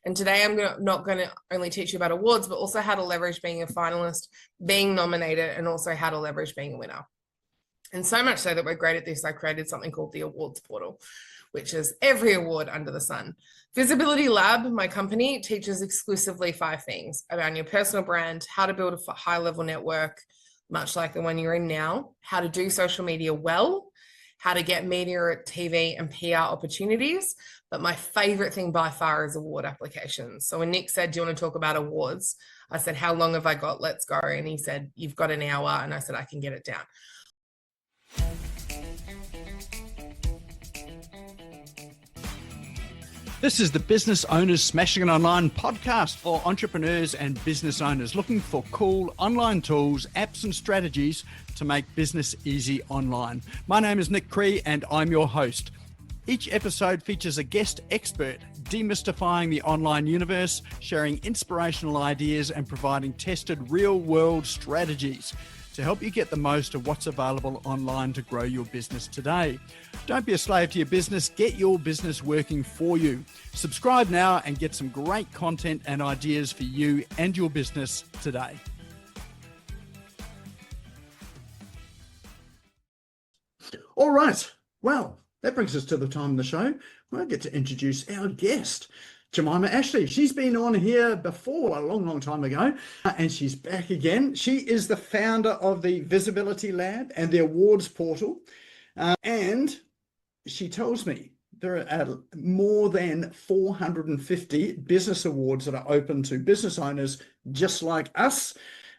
And today I'm not going to only teach you about awards, but also how to leverage being a finalist, being nominated, and also how to leverage being a winner. And so much so that we're great at this, I created something called the awards portal, which is every award under the sun. Visibility Lab, my company, teaches exclusively 5 things around your personal brand, how to build a high-level network, much like the one you're in now, how to do social media well, how to get media, TV, and PR opportunities. But my favorite thing by far is award applications. So when Nick said, do you want to talk about awards? I said, how long have I got? Let's go. And he said, you've got an hour. And I said, I can get it down. This is the Business Owners Smashing It Online podcast for entrepreneurs and business owners looking for cool online tools, apps and strategies to make business easy online. My name is Nick Cree and I'm your host. Each episode features a guest expert demystifying the online universe, sharing inspirational ideas and providing tested real-world strategies to help you get the most of what's available online to grow your business today. Don't be a slave to your business, get your business working for you. Subscribe now and get some great content and ideas for you and your business today. All right, well, that brings us to the time of the show where I get to introduce our guest, Jemi Ashley. She's been on here before a long time ago, and she's back again. She is the founder of the Visibility Lab and the awards portal. And she tells me there are more than 450 business awards that are open to business owners just like us.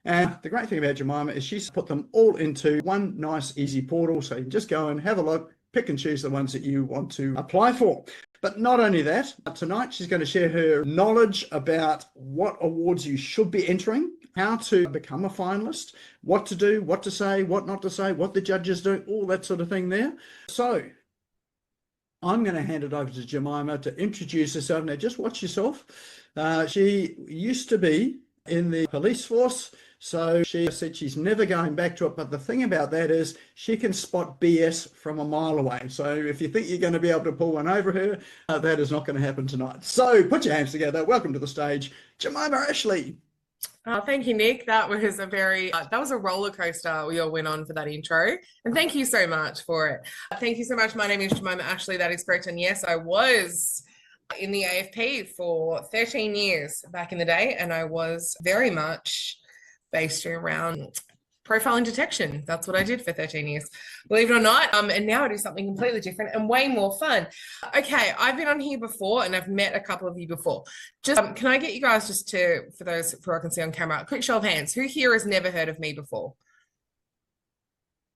And the great thing about Jemima is she's put them all into one nice, easy portal. So you can just go and have a look, pick and choose the ones that you want to apply for. But not only that, tonight she's going to share her knowledge about what awards you should be entering, how to become a finalist, what to do, what to say, what not to say, what the judges do, all that sort of thing there. So I'm going to hand it over to Jemima to introduce herself. Now, just watch yourself. She used to be in the police force. So she said she's never going back to it. But the thing about that is she can spot BS from a mile away. So if you think you're going to be able to pull one over her, that is not going to happen tonight. So put your hands together. Welcome to the stage, Jemima Ashley. Thank you, Nick. That was a roller coaster we all went on for that intro. And thank you so much for it. Thank you so much. My name is Jemima Ashley. That is correct. And yes, I was in the AFP for 13 years back in the day. And I was very much based around profiling detection. That's what I did for 13 years, believe it or not. And now I do something completely different and way more fun. Okay, I've been on here before and I've met a couple of you before. Just can I get you guys just to, for those who I can see on camera, a quick show of hands. Who here has never heard of me before?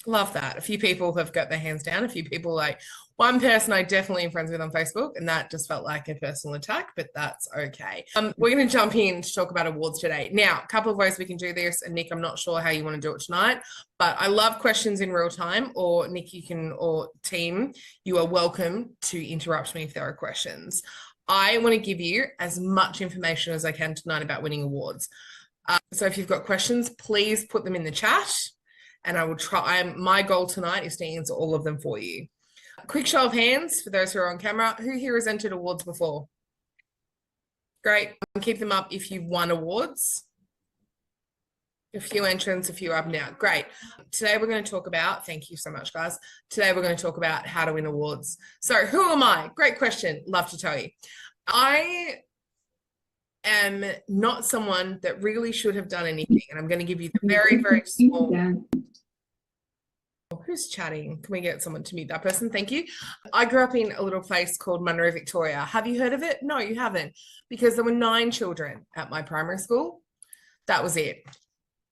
Love that. A few people have got their hands down. A few people, like one person I definitely am friends with on Facebook, and that just felt like a personal attack, but that's okay. We're going to jump in to talk about awards today. Now, a couple of ways we can do this, and Nick, I'm not sure how you want to do it tonight, but I love questions in real time, or Nick, you can, or team, you are welcome to interrupt me if there are questions. I want to give you as much information as I can tonight about winning awards. So if you've got questions, please put them in the chat. And I will try. My goal tonight is to answer all of them for you. A quick show of hands for those who are on camera. Who here has entered awards before? Great. Keep them up if you've won awards. A few entrants, a few up now. Great. Today we're going to talk about, thank you so much, guys. Today we're going to talk about how to win awards. So who am I? Great question. Love to tell you. I am not someone that really should have done anything. And I'm going to give you the very, very small... Who's chatting? Can we get someone to mute that person? Thank you. I grew up in a little place called Munro, Victoria. Have you heard of it? No, you haven't, because there were 9 children at my primary school. That was it.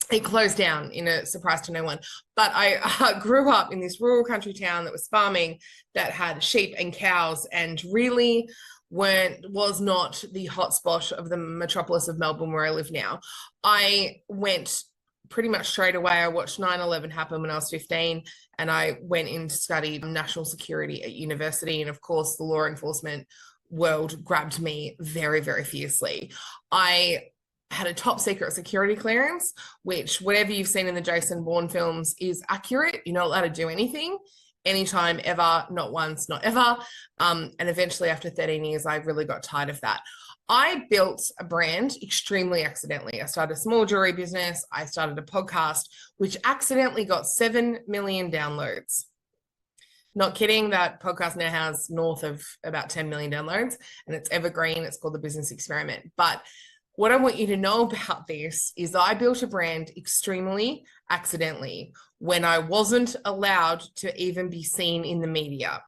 It closed down in a surprise to no one. But I grew up in this rural country town that was farming, that had sheep and cows, and really was not the hotspot of the metropolis of Melbourne where I live now. I went pretty much straight away. I watched 9/11 happen when I was 15, and I went in to study national security at university. And of course, the law enforcement world grabbed me very, very fiercely. I had a top secret security clearance, which whatever you've seen in the Jason Bourne films is accurate. You're not allowed to do anything, anytime, ever, not once, not ever. And eventually after 13 years, I really got tired of that. I built a brand extremely accidentally. I started a small jewelry business. I started a podcast, which accidentally got 7 million downloads. Not kidding, that podcast now has north of about 10 million downloads, and it's evergreen. It's called The Business Experiment. But what I want you to know about this is I built a brand extremely accidentally when I wasn't allowed to even be seen in the media.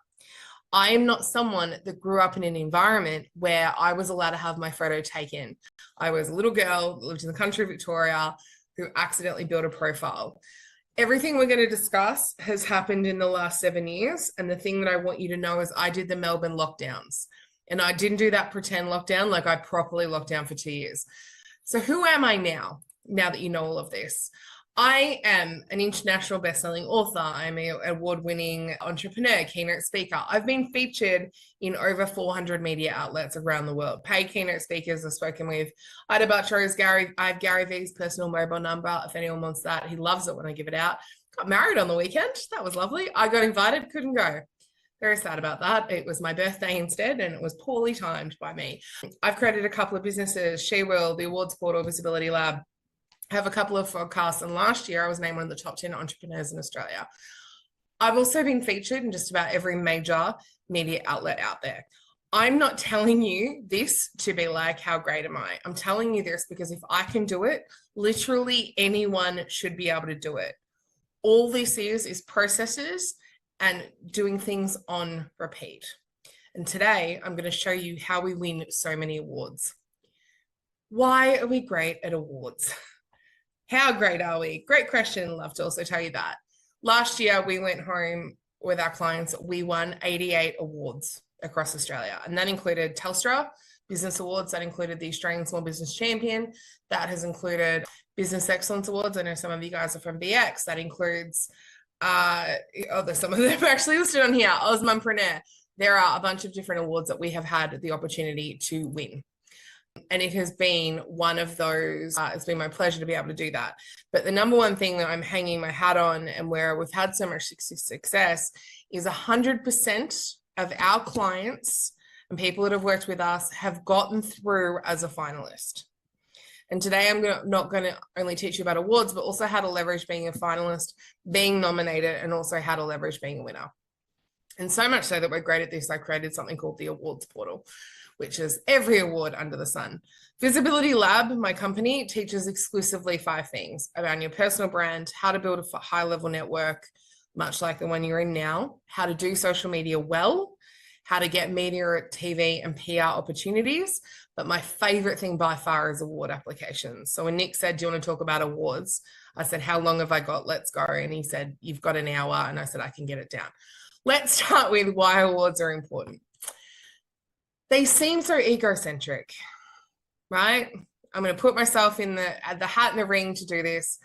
I am not someone that grew up in an environment where I was allowed to have my photo taken. I was a little girl that lived in the country of Victoria who accidentally built a profile. Everything we're going to discuss has happened in the last 7 years. And the thing that I want you to know is I did the Melbourne lockdowns. And I didn't do that pretend lockdown, like I properly locked down for 2 years. So who am I now that you know all of this? I am an international best-selling author. I'm an award-winning entrepreneur, keynote speaker. I've been featured in over 400 media outlets around the world. Paid keynote speakers I've spoken with. Ida Butcher's I have Gary Vee's personal mobile number if anyone wants that. He loves it when I give it out. Got married on the weekend. That was lovely. I got invited, couldn't go. Very sad about that. It was my birthday instead, and it was poorly timed by me. I've created a couple of businesses, She Will, the Awards Portal, Visibility Lab. I have a couple of podcasts, and last year I was named one of the top 10 entrepreneurs in Australia. I've also been featured in just about every major media outlet out there. I'm not telling you this to be like, how great am I? I'm telling you this because if I can do it, literally anyone should be able to do it. All this is processes and doing things on repeat. And today I'm going to show you how we win so many awards. Why are we great at awards? How great are we? Great question. Love to also tell you that. Last year, we went home with our clients. We won 88 awards across Australia. And that included Telstra Business Awards. That included the Australian Small Business Champion. That has included Business Excellence Awards. I know some of you guys are from BX. That includes, there's some of them actually listed on here. Osmompreneur. There are a bunch of different awards that we have had the opportunity to win. And it has been one of those, it's been my pleasure to be able to do that. But the number one thing that I'm hanging my hat on and where we've had so much success is 100% of our clients and people that have worked with us have gotten through as a finalist. And today I'm not going to only teach you about awards, but also how to leverage being a finalist, being nominated, and also how to leverage being a winner. And so much so that we're great at this, I created something called the Awards Portal, which is every award under the sun. Visibility Lab, my company, teaches exclusively 5 things around your personal brand, how to build a high-level network, much like the one you're in now, how to do social media well, how to get media, TV, and PR opportunities. But my favorite thing by far is award applications. So when Nick said, do you want to talk about awards? I said, how long have I got? Let's go. And he said, you've got an hour. And I said, I can get it down. Let's start with why awards are important. They seem so egocentric, right? I'm going to put myself in the hat in the ring to do this.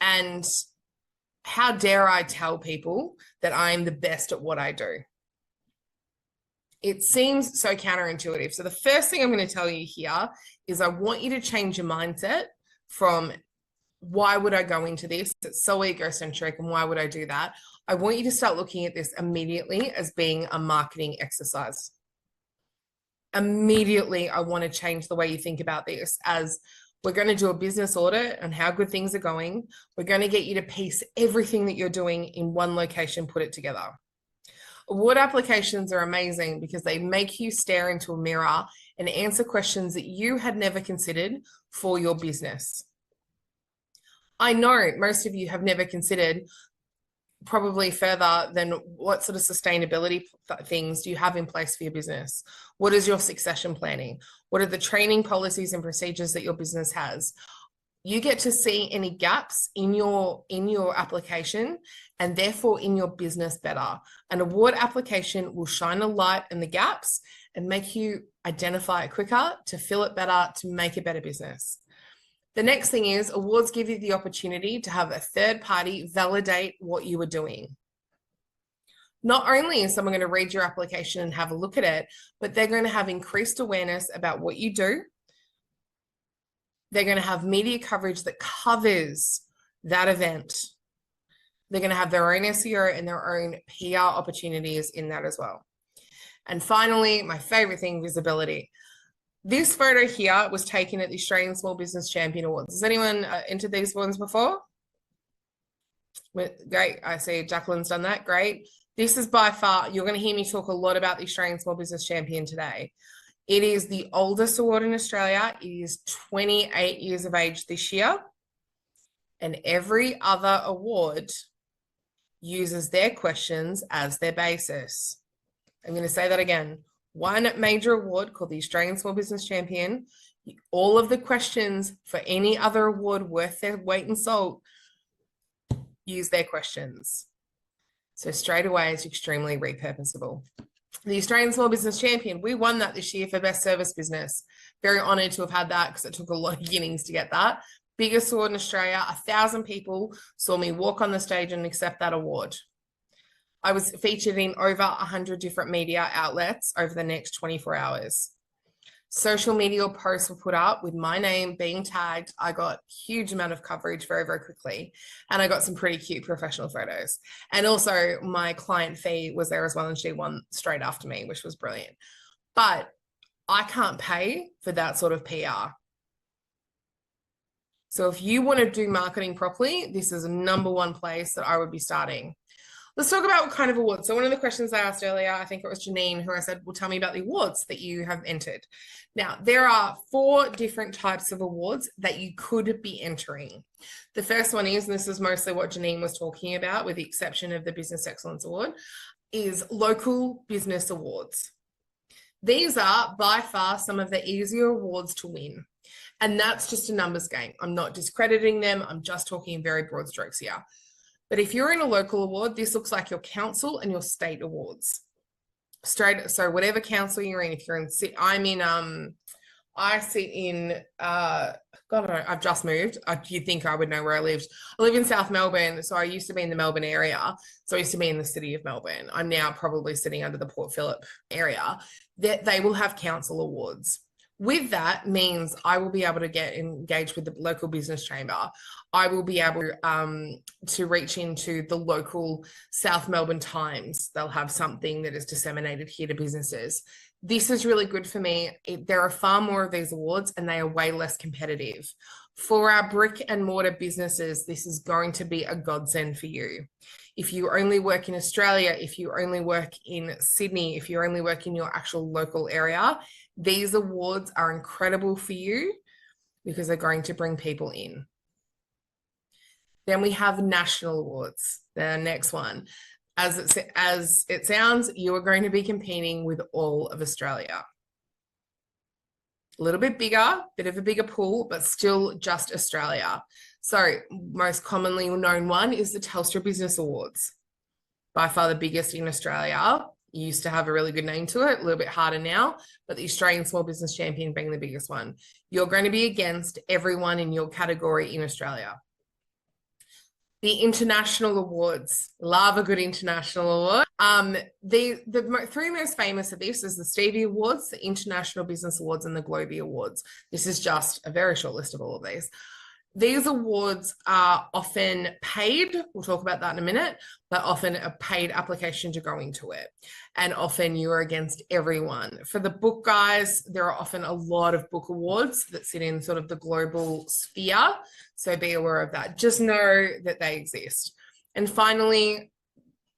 And how dare I tell people that I'm the best at what I do? It seems so counterintuitive. So the first thing I'm going to tell you here is I want you to change your mindset from why would I go into this? It's so egocentric and why would I do that? I want you to start looking at this immediately as being a marketing exercise. Immediately, I want to change the way you think about this as we're going to do a business audit on how good things are going. We're going to get you to piece everything that you're doing in one location, put it together. Award applications are amazing because they make you stare into a mirror and answer questions that you had never considered for your business. I know most of you have never considered probably further than what sort of sustainability things do you have in place for your business? What is your succession planning? What are the training policies and procedures that your business has? You get to see any gaps in your application and therefore in your business better. An award application will shine a light in the gaps and make you identify it quicker, to fill it better, to make a better business. The next thing is awards give you the opportunity to have a third party validate what you are doing. Not only is someone going to read your application and have a look at it, but they're going to have increased awareness about what you do. They're going to have media coverage that covers that event. They're going to have their own SEO and their own PR opportunities in that as well. And finally, my favorite thing, visibility. This photo here was taken at the Australian Small Business Champion Awards. Has anyone entered these ones before? Great. I see Jacqueline's done that. Great. This is by far, you're going to hear me talk a lot about the Australian Small Business Champion today. It is the oldest award in Australia. It is 28 years of age this year. And every other award uses their questions as their basis. I'm going to say that again. One major award called the Australian Small Business Champion. All of the questions for any other award worth their weight in salt use their questions. So straight away, it's extremely repurposable. The Australian Small Business Champion, we won that this year for Best Service Business. Very honoured to have had that because it took a lot of beginnings to get that. Biggest award in Australia. 1,000 people saw me walk on the stage and accept that award. I was featured in over 100 different media outlets over the next 24 hours. Social media posts were put up with my name being tagged. I got a huge amount of coverage very, very quickly. And I got some pretty cute professional photos. And also my client fee was there as well. And she won straight after me, which was brilliant. But I can't pay for that sort of PR. So if you want to do marketing properly, this is a number one place that I would be starting. Let's talk about what kind of awards. So one of the questions I asked earlier, I think it was Janine, who I said, well, tell me about the awards that you have entered. Now, there are 4 different types of awards that you could be entering. The first one is, and this is mostly what Janine was talking about, with the exception of the Business Excellence Award, is local business awards. These are by far some of the easier awards to win. And that's just a numbers game. I'm not discrediting them. I'm just talking in very broad strokes here. But if you're in a local award, this looks like your council and your state awards. So whatever council you're in, if you're in, I sit in, I've just moved. You'd think I would know where I lived. I live in South Melbourne. So I used to be in the Melbourne area. So I used to be in the city of Melbourne. I'm now probably sitting under the Port Phillip area. They will have council awards. With that means I will be able to get engaged with the local business chamber. I will be able to reach into the local South Melbourne Times. They'll have something that is disseminated here to businesses. This is really good for me. There are far more of these awards and they are way less competitive. For our brick and mortar businesses, this is going to be a godsend for you. If you only work in Australia, if you only work in Sydney, if you only work in your actual local area, these awards are incredible for you because they're going to bring people in. Then we have national awards, the next one. As it sounds, you are going to be competing with all of Australia. A little bit bigger, bit of a bigger pool, but still just Australia. So most commonly known one is the Telstra Business Awards. By far the biggest in Australia. Used to have a really good name to it, a little bit harder now, but the Australian Small Business Champion being the biggest one. You're going to be against everyone in your category in Australia. The international awards, love a good international award. The 3 most famous of this is the Stevie Awards, the International Business Awards, and the Globee Awards. This is just a very short list of all of these. These awards are often paid. We'll talk about that in a minute, but often a paid application to go into it. And often you're against everyone. For the book guys, there are often a lot of book awards that sit in sort of the global sphere. So be aware of that. Just know that they exist. And finally,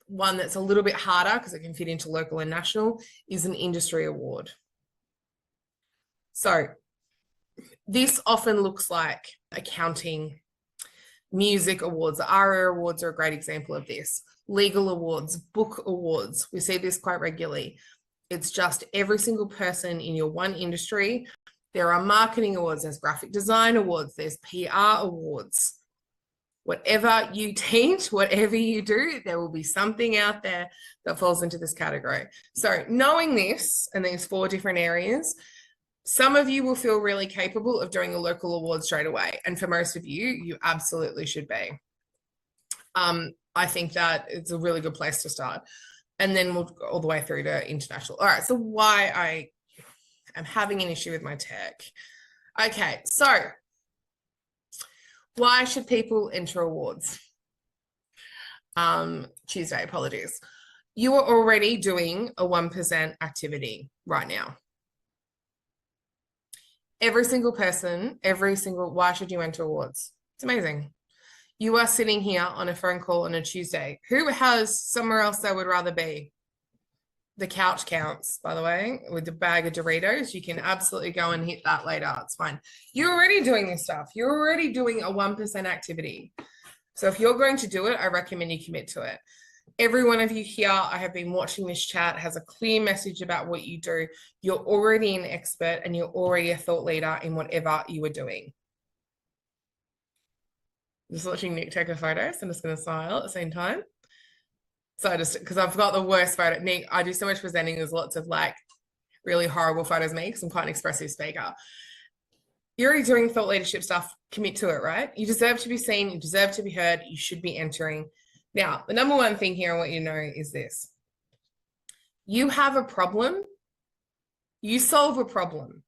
one that's a little bit harder because it can fit into local and national is an industry award. So this often looks like accounting, music awards. The ARIA awards are a great example of this. Legal awards, book awards. We see this quite regularly. It's just every single person in your one industry. There are marketing awards, there's graphic design awards, there's PR awards. Whatever you teach, whatever you do, there will be something out there that falls into this category. So knowing this and these 4 different areas, some of you will feel really capable of doing a local award straight away. And for most of you, you absolutely should be. I think that it's a really good place to start. And then we'll go all the way through to international. All right, so why I am having an issue with my tech. Okay, so why should people enter awards? Tuesday, apologies. You are already doing a 1% activity right now. Every single person, why should you enter awards? It's amazing. You are sitting here on a phone call on a Tuesday. Who has somewhere else they would rather be? The couch counts, by the way, with the bag of Doritos. You can absolutely go and hit that later. It's fine. You're already doing this stuff. You're already doing a 1% activity. So if you're going to do it, I recommend you commit to it. Every one of you here, I have been watching this chat, has a clear message about what you do. You're already an expert and you're already a thought leader in whatever you are doing. Just watching Nick take a photo, so I'm just going to smile at the same time. So because I've got the worst photo. Nick, I do so much presenting. There's lots of like really horrible photos of me because I'm quite an expressive speaker. You're already doing thought leadership stuff. Commit to it, right? You deserve to be seen. You deserve to be heard. You should be entering. Now, the number one thing here I want you to know is this. You have a problem. You solve a problem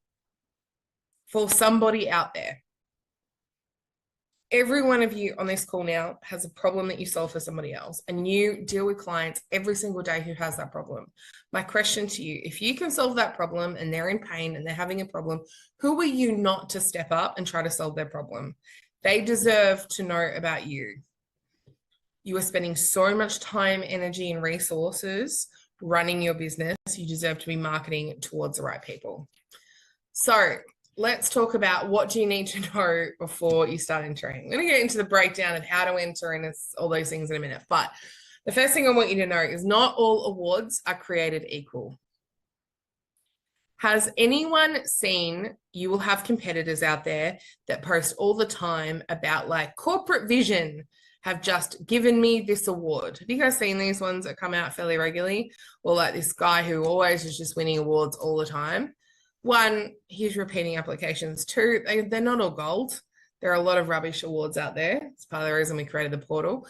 for somebody out there. Every one of you on this call now has a problem that you solve for somebody else, and you deal with clients every single day who has that problem. My question to you, if you can solve that problem and they're in pain and they're having a problem, who are you not to step up and try to solve their problem? They deserve to know about you. You are spending so much time, energy, and resources running your business. You deserve to be marketing towards the right people. So let's talk about what do you need to know before you start entering. I'm going to get into the breakdown of how to enter and all those things in a minute. But the first thing I want you to know is not all awards are created equal. Has anyone seen, you will have competitors out there that post all the time about like corporate vision have just given me this award. Have you guys seen these ones that come out fairly regularly? Or like this guy who always is just winning awards all the time. One, he's repeating applications. Two, they're not all gold. There are a lot of rubbish awards out there. It's part of the reason we created the portal.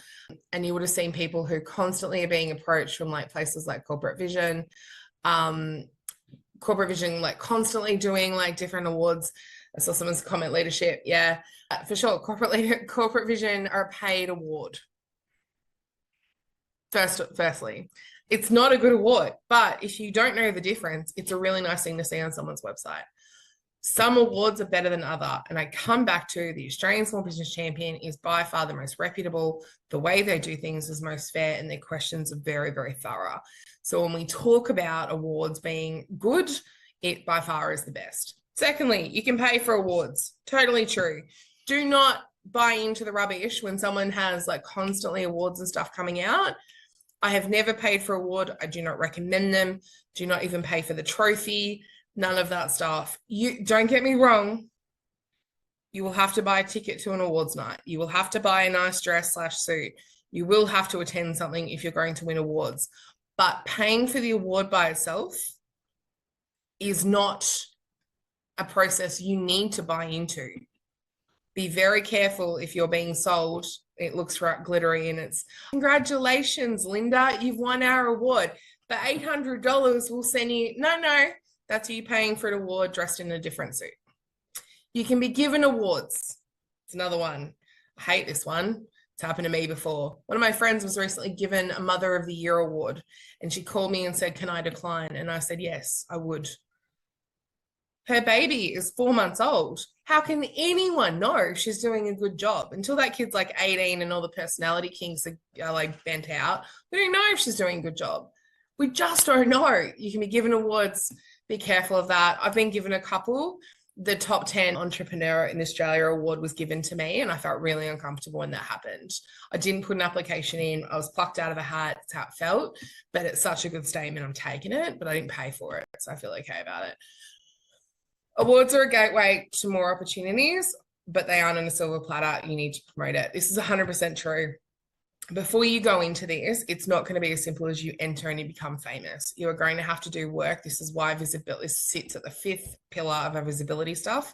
And you would have seen people who constantly are being approached from like places like Corporate Vision, like constantly doing like different awards. I saw someone's comment leadership. Yeah, for sure. Corporate Vision are a paid award. Firstly. It's not a good award, but if you don't know the difference, it's a really nice thing to see on someone's website. Some awards are better than other. And I come back to the Australian Small Business Champion is by far the most reputable. The way they do things is most fair and their questions are very, very thorough. So when we talk about awards being good, it by far is the best. Secondly, you can pay for awards. Totally true. Do not buy into the rubbish when someone has like constantly awards and stuff coming out. I have never paid for award. I do not recommend them. Do not even pay for the trophy. None of that stuff. You don't get me wrong. You will have to buy a ticket to an awards night. You will have to buy a nice dress / suit. You will have to attend something if you're going to win awards. But paying for the award by itself is not a process you need to buy into. Be very careful if you're being sold. It looks right glittery and it's, congratulations, Linda, you've won our award. The $800 will send you, no, that's you paying for an award dressed in a different suit. You can be given awards. It's another one. I hate this one. It's happened to me before. One of my friends was recently given a Mother of the Year award and she called me and said, can I decline? And I said, yes, I would. Her baby is 4 months old. How can anyone know she's doing a good job? Until that kid's like 18 and all the personality kinks are like bent out, we don't know if she's doing a good job. We just don't know. You can be given awards. Be careful of that. I've been given a couple. The top 10 entrepreneur in Australia award was given to me and I felt really uncomfortable when that happened. I didn't put an application in. I was plucked out of the hat. That's how it felt. But it's such a good statement. I'm taking it, but I didn't pay for it. So I feel okay about it. Awards are a gateway to more opportunities, but they aren't on a silver platter. You need to promote it. This is 100% true. Before you go into this, it's not going to be as simple as you enter and you become famous. You are going to have to do work. This is why visibility sits at the 5th pillar of our visibility stuff.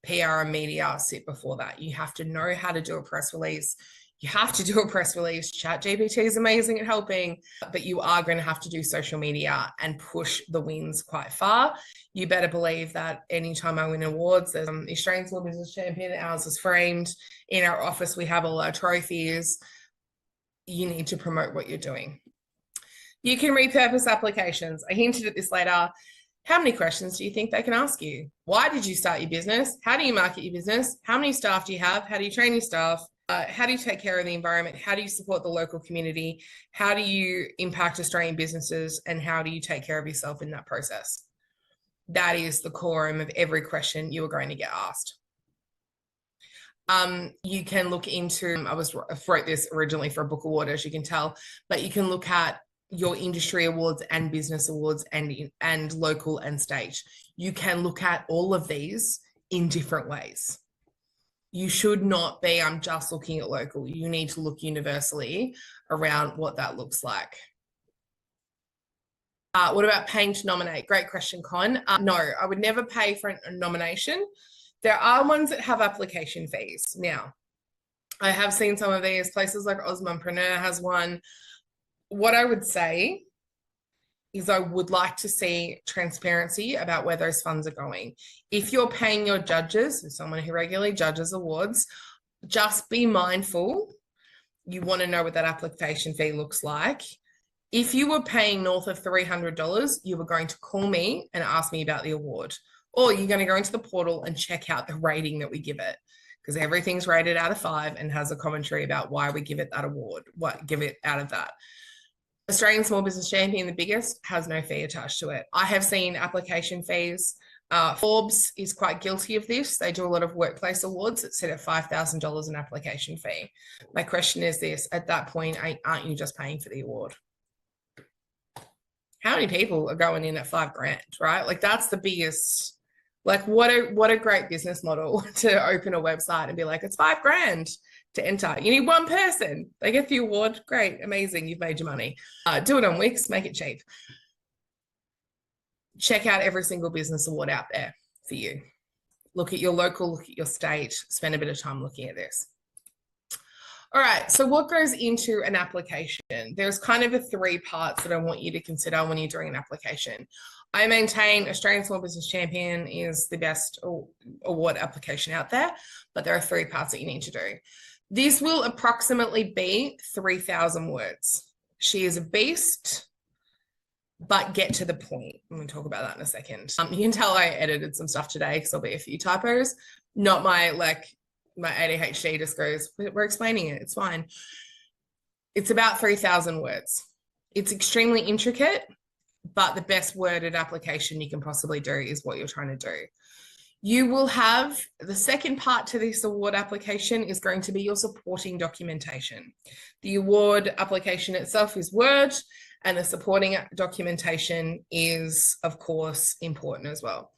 PR and media sit before that. You have to know how to do a press release. You have to do a press release. ChatGPT is amazing at helping, but you are going to have to do social media and push the wins quite far. You better believe that anytime I win awards, there's the Australian Small Business Champion, ours is framed. In our office, we have all our trophies. You need to promote what you're doing. You can repurpose applications. I hinted at this later. How many questions do you think they can ask you? Why did you start your business? How do you market your business? How many staff do you have? How do you train your staff? How do you take care of the environment? How do you support the local community? How do you impact Australian businesses? And how do you take care of yourself in that process? That is the quorum of every question you are going to get asked. You can look into, I wrote this originally for a book award, as you can tell, but you can look at your industry awards and business awards and local and state. You can look at all of these in different ways. You should not be, I'm just looking at local. You need to look universally around what that looks like. What about paying to nominate? Great question, Con. No, I would never pay for a nomination. There are ones that have application fees. Now, I have seen some of these places like Osmompreneur has one. What I would say is I would like to see transparency about where those funds are going. If you're paying your judges, someone who regularly judges awards, just be mindful. You want to know what that application fee looks like. If you were paying north of $300, you were going to call me and ask me about the award. Or you're going to go into the portal and check out the rating that we give it, because everything's rated out of 5 and has a commentary about why we give it that award, what give it out of that. Australian Small Business Champion, the biggest, has no fee attached to it. I have seen application fees. Forbes is quite guilty of this. They do a lot of workplace awards that set at $5,000 an application fee. My question is this, at that point, aren't you just paying for the award? How many people are going in at $5,000, right? Like that's the biggest, like what a great business model to open a website and be like, it's $5,000 to enter. You need one person. They get the award. Great, amazing. You've made your money. Do it on Wix, make it cheap. Check out every single business award out there for you. Look at your local, look at your state, spend a bit of time looking at this. All right, so what goes into an application? There's kind of 3 parts that I want you to consider when you're doing an application. I maintain Australian Small Business Champion is the best award application out there, but there are 3 parts that you need to do. This will approximately be 3,000 words. She is a beast, but get to the point. I'm going to talk about that in a second. You can tell I edited some stuff today because there'll be a few typos. Not my ADHD just goes, we're explaining it. It's fine. It's about 3,000 words. It's extremely intricate, but the best worded application you can possibly do is what you're trying to do. You will have the second part to this award application is going to be your supporting documentation. The award application itself is Word, and the supporting documentation is, of course, important as well.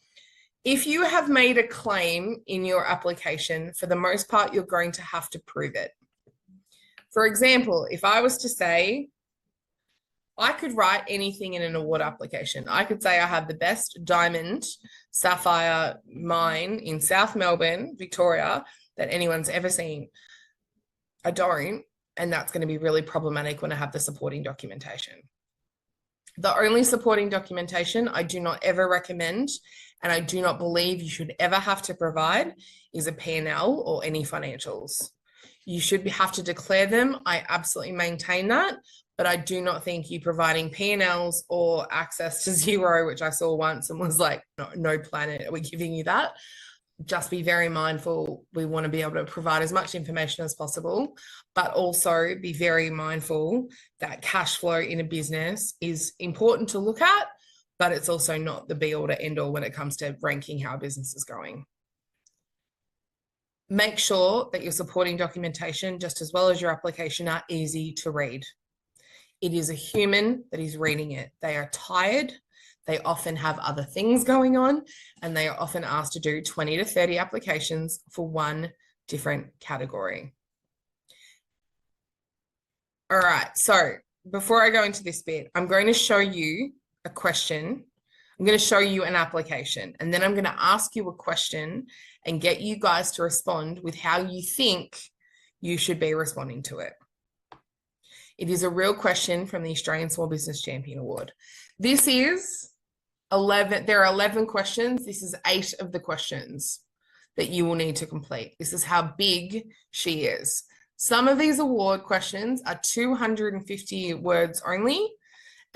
If you have made a claim in your application, for the most part, you're going to have to prove it. For example, if I was to say, I could write anything in an award application. I could say I have the best diamond sapphire mine in South Melbourne, Victoria, that anyone's ever seen. I don't, and that's going to be really problematic when I have the supporting documentation. The only supporting documentation I do not ever recommend, and I do not believe you should ever have to provide, is a P&L or any financials. You should have to declare them. I absolutely maintain that, but I do not think you providing P&Ls or access to Xero, which I saw once and was like, no planet, are we giving you that? Just be very mindful. We want to be able to provide as much information as possible, but also be very mindful that cash flow in a business is important to look at, but it's also not the be all to end all when it comes to ranking how a business is going. Make sure that your supporting documentation, just as well as your application, are easy to read. It is a human that is reading it. They are tired. They often have other things going on, and they are often asked to do 20 to 30 applications for one different category. All right, so before I go into this bit, I'm going to show you a question. I'm going to show you an application, and then I'm going to ask you a question and get you guys to respond with how you think you should be responding to it. It is a real question from the Australian Small Business Champion Award. This is 11, there are 11 questions. This is 8 of the questions that you will need to complete. This is how big she is. Some of these award questions are 250 words only,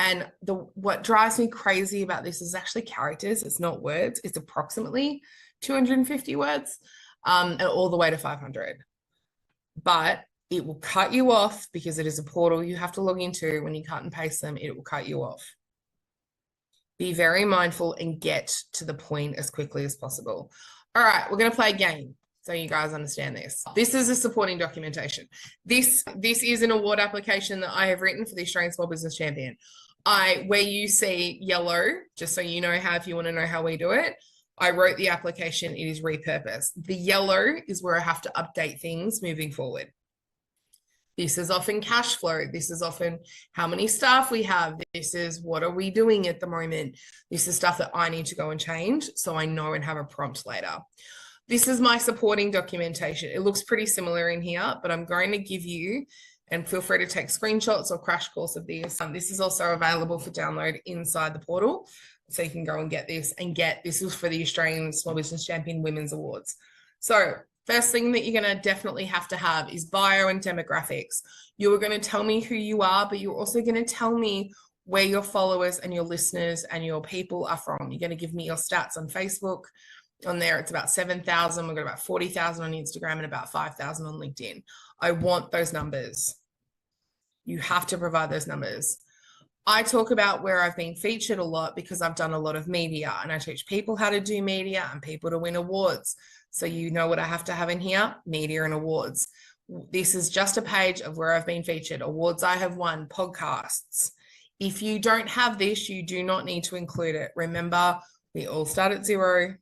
And what drives me crazy about this is actually characters. It's not words. It's approximately 250 words, and all the way to 500. But it will cut you off because it is a portal you have to log into. When you cut and paste them, it will cut you off. Be very mindful and get to the point as quickly as possible. All right, we're going to play a game so you guys understand this. This is a supporting documentation. This is an award application that I have written for the Australian Small Business Champion. Where you see yellow, just so you know how, if you want to know how we do it, I wrote the application. It is repurposed. The yellow is where I have to update things moving forward. This is often cash flow. This is often how many staff we have. This is what are we doing at the moment. This is stuff that I need to go and change so I know and have a prompt later. This is my supporting documentation. It looks pretty similar in here, but I'm going to give you, and feel free to take screenshots or crash course of this. This is also available for download inside the portal. So you can go and get this this is for the Australian Small Business Champion Women's Awards. So first thing that you're going to definitely have to have is bio and demographics. You are going to tell me who you are, but you're also going to tell me where your followers and your listeners and your people are from. You're going to give me your stats on Facebook. On there, it's about 7,000. We've got about 40,000 on Instagram and about 5,000 on LinkedIn. I want those numbers. You have to provide those numbers. I talk about where I've been featured a lot because I've done a lot of media, and I teach people how to do media and people to win awards. So you know what I have to have in here? Media and awards. This is just a page of where I've been featured, awards I have won, podcasts. If you don't have this, you do not need to include it. Remember, we all start at zero.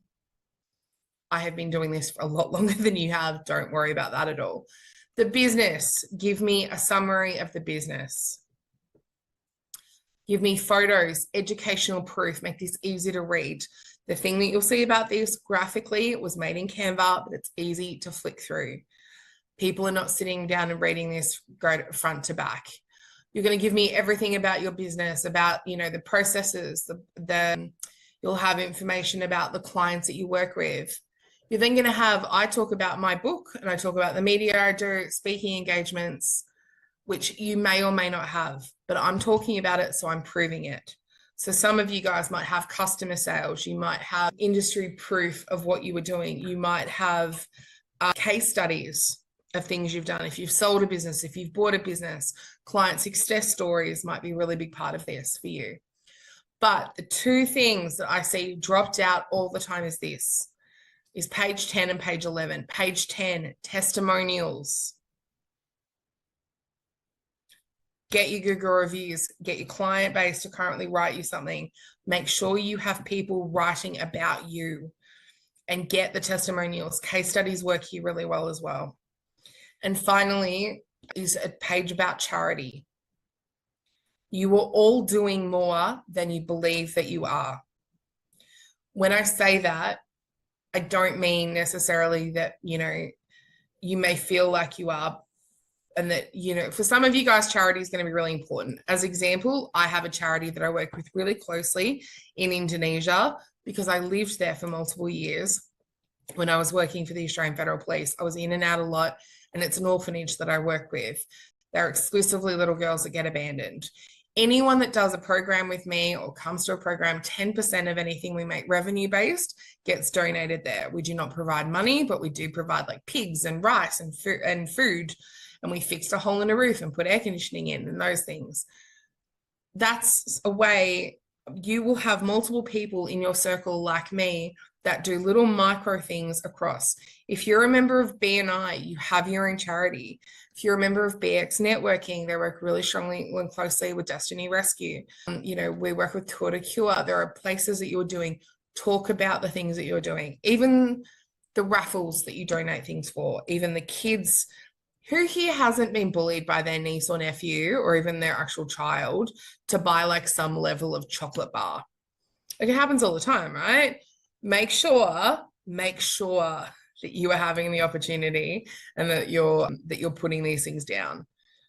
I have been doing this for a lot longer than you have. Don't worry about that at all. The business, give me a summary of the business. Give me photos, educational proof, make this easy to read. The thing that you'll see about this graphically, it was made in Canva, but it's easy to flick through. People are not sitting down and reading this front to back. You're going to give me everything about your business, about, the processes, you'll have information about the clients that you work with. You're then going to have, I talk about my book and I talk about the media I do, speaking engagements, which you may or may not have, but I'm talking about it, so I'm proving it. So some of you guys might have customer sales. You might have industry proof of what you were doing. You might have case studies of things you've done. If you've sold a business, if you've bought a business, client success stories might be a really big part of this for you. But the two things that I see dropped out all the time is page 10 and page 11. Page 10, testimonials. Get your Google reviews, get your client base to currently write you something. Make sure you have people writing about you and get the testimonials. Case studies work here really well as well. And finally is a page about charity. You are all doing more than you believe that you are. When I say that, I don't mean necessarily that, you may feel like you are, and that, for some of you guys, charity is going to be really important. As example, I have a charity that I work with really closely in Indonesia because I lived there for multiple years. When I was working for the Australian Federal Police, I was in and out a lot, and it's an orphanage that I work with. They're exclusively little girls that get abandoned. Anyone that does a program with me or comes to a program, 10% of anything we make revenue-based gets donated there. We do not provide money, but we do provide like pigs and rice and food, and we fixed a hole in a roof and put air conditioning in and those things. That's a way you will have multiple people in your circle like me that do little micro things across. If you're a member of BNI, you have your own charity. If you're a member of BX Networking, they work really strongly and closely with Destiny Rescue. We work with Tour to Cure. There are places that you're doing. Talk about the things that you're doing. Even the raffles that you donate things for, even the kids. Who here hasn't been bullied by their niece or nephew or even their actual child to buy like some level of chocolate bar? Like, it happens all the time, right? Make sure that you are having the opportunity and that you're putting these things down.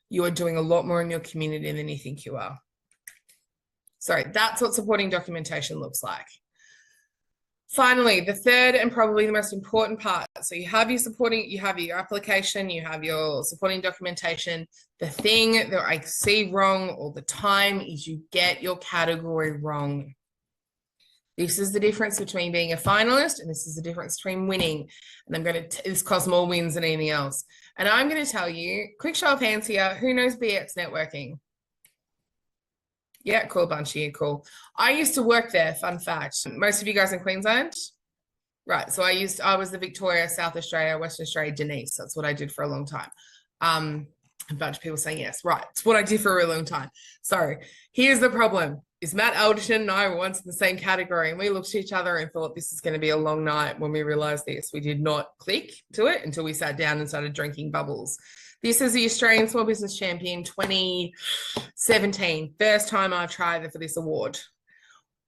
You are doing a lot more in your community than you think you are. So that's what supporting documentation looks like. Finally, the third and probably the most important part. So you have your application, you have your supporting documentation. The thing that I see wrong all the time is you get your category wrong. This is the difference between being a finalist, and this is the difference between winning. And this costs more wins than anything else. And I'm going to tell you, quick show of hands here, who knows BX networking? Yeah, cool bunch of you, cool. I used to work there, fun fact. Most of you guys in Queensland? Right, so I was the Victoria, South Australia, Western Australia, Denise. That's what I did for a long time. A bunch of people saying yes. Right, it's what I did for a really long time. So here's the problem. Is Matt Alderton and I were once in the same category, and we looked at each other and thought this is going to be a long night. When we realized this, we did not click to it until we sat down and started drinking bubbles. This is the Australian Small Business Champion 2017. First time I've tried for this award.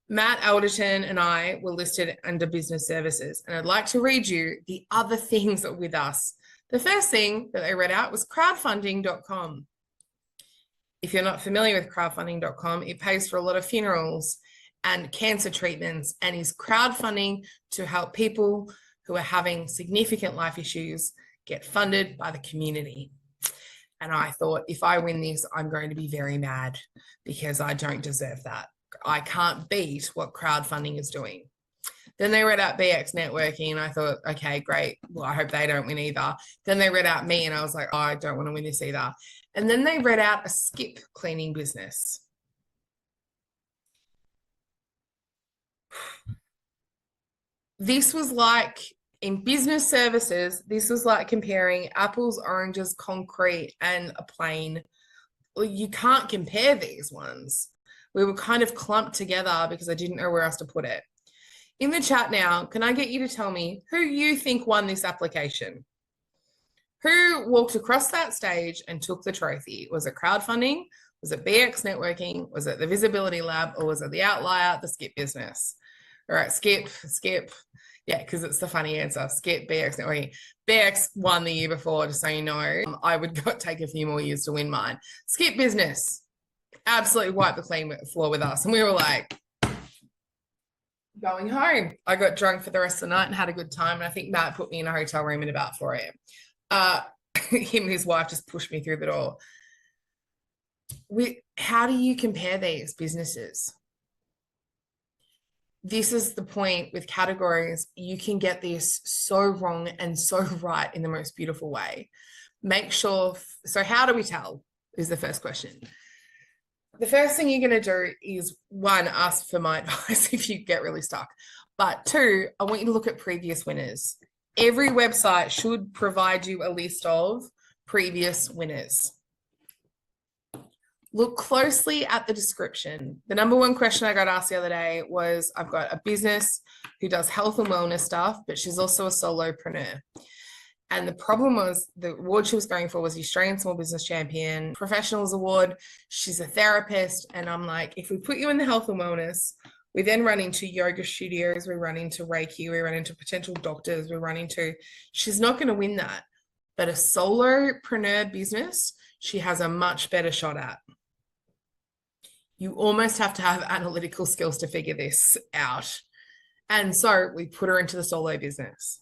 Matt Alderton and I were listed under business services. And I'd like to read you the other things that were with us. The first thing that they read out was crowdfunding.com. If you're not familiar with crowdfunding.com, it pays for a lot of funerals and cancer treatments and is crowdfunding to help people who are having significant life issues get funded by the community. And I thought, if I win this, I'm going to be very mad because I don't deserve that. I can't beat what crowdfunding is doing. Then they read out BX networking, and I thought, okay, great. Well, I hope they don't win either. Then they read out me, and I was like, oh, I don't want to win this either. And then they read out a skip cleaning business. This was like, in business services, this was like comparing apples, oranges, concrete, and a plane. Well, you can't compare these ones. We were kind of clumped together because I didn't know where else to put it. In the chat now, can I get you to tell me who you think won this application? Who walked across that stage and took the trophy? Was it crowdfunding? Was it BX networking? Was it the Visibility Lab? Or was it the outlier, the skip business? All right, skip. Yeah, because it's the funny answer. Skip, BX networking. BX won the year before, just so you know. I would take a few more years to win mine. Skip business. Absolutely wiped the clean floor with us. And we were like, going home. I got drunk for the rest of the night and had a good time. And I think Matt put me in a hotel room at about 4 a.m. Him and his wife just pushed me through the door. How do you compare these businesses? This is the point with categories. You can get this so wrong and so right in the most beautiful way. Make sure. So how do we tell is the first question. The first thing you're going to do is, one, ask for my advice if you get really stuck. But two, I want you to look at previous winners. Every website should provide you a list of previous winners. Look closely at the description. The number one question I got asked the other day was, I've got a business who does health and wellness stuff, but she's also a solopreneur. And the problem was the award she was going for was the Australian Small Business Champion Professionals Award. She's a therapist. And I'm like, if we put you in the health and wellness, we then run into yoga studios, we run into Reiki, we run into potential doctors, we run into, she's not going to win that. But a solopreneur business, she has a much better shot at. You almost have to have analytical skills to figure this out. And so we put her into the solo business.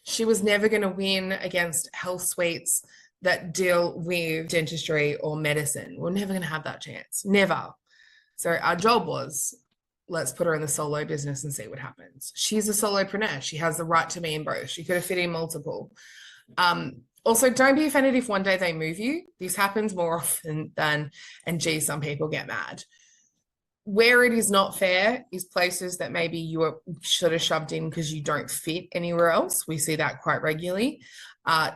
She was never going to win against health suites that deal with dentistry or medicine. We're never going to have that chance. Never. So our job was, let's put her in the solo business and see what happens. She's a solopreneur. She has the right to be in both. She could have fit in multiple. Also, don't be offended if one day they move you. This happens more often than, and gee, some people get mad. Where it is not fair is places that maybe you should have shoved in because you don't fit anywhere else. We see that quite regularly.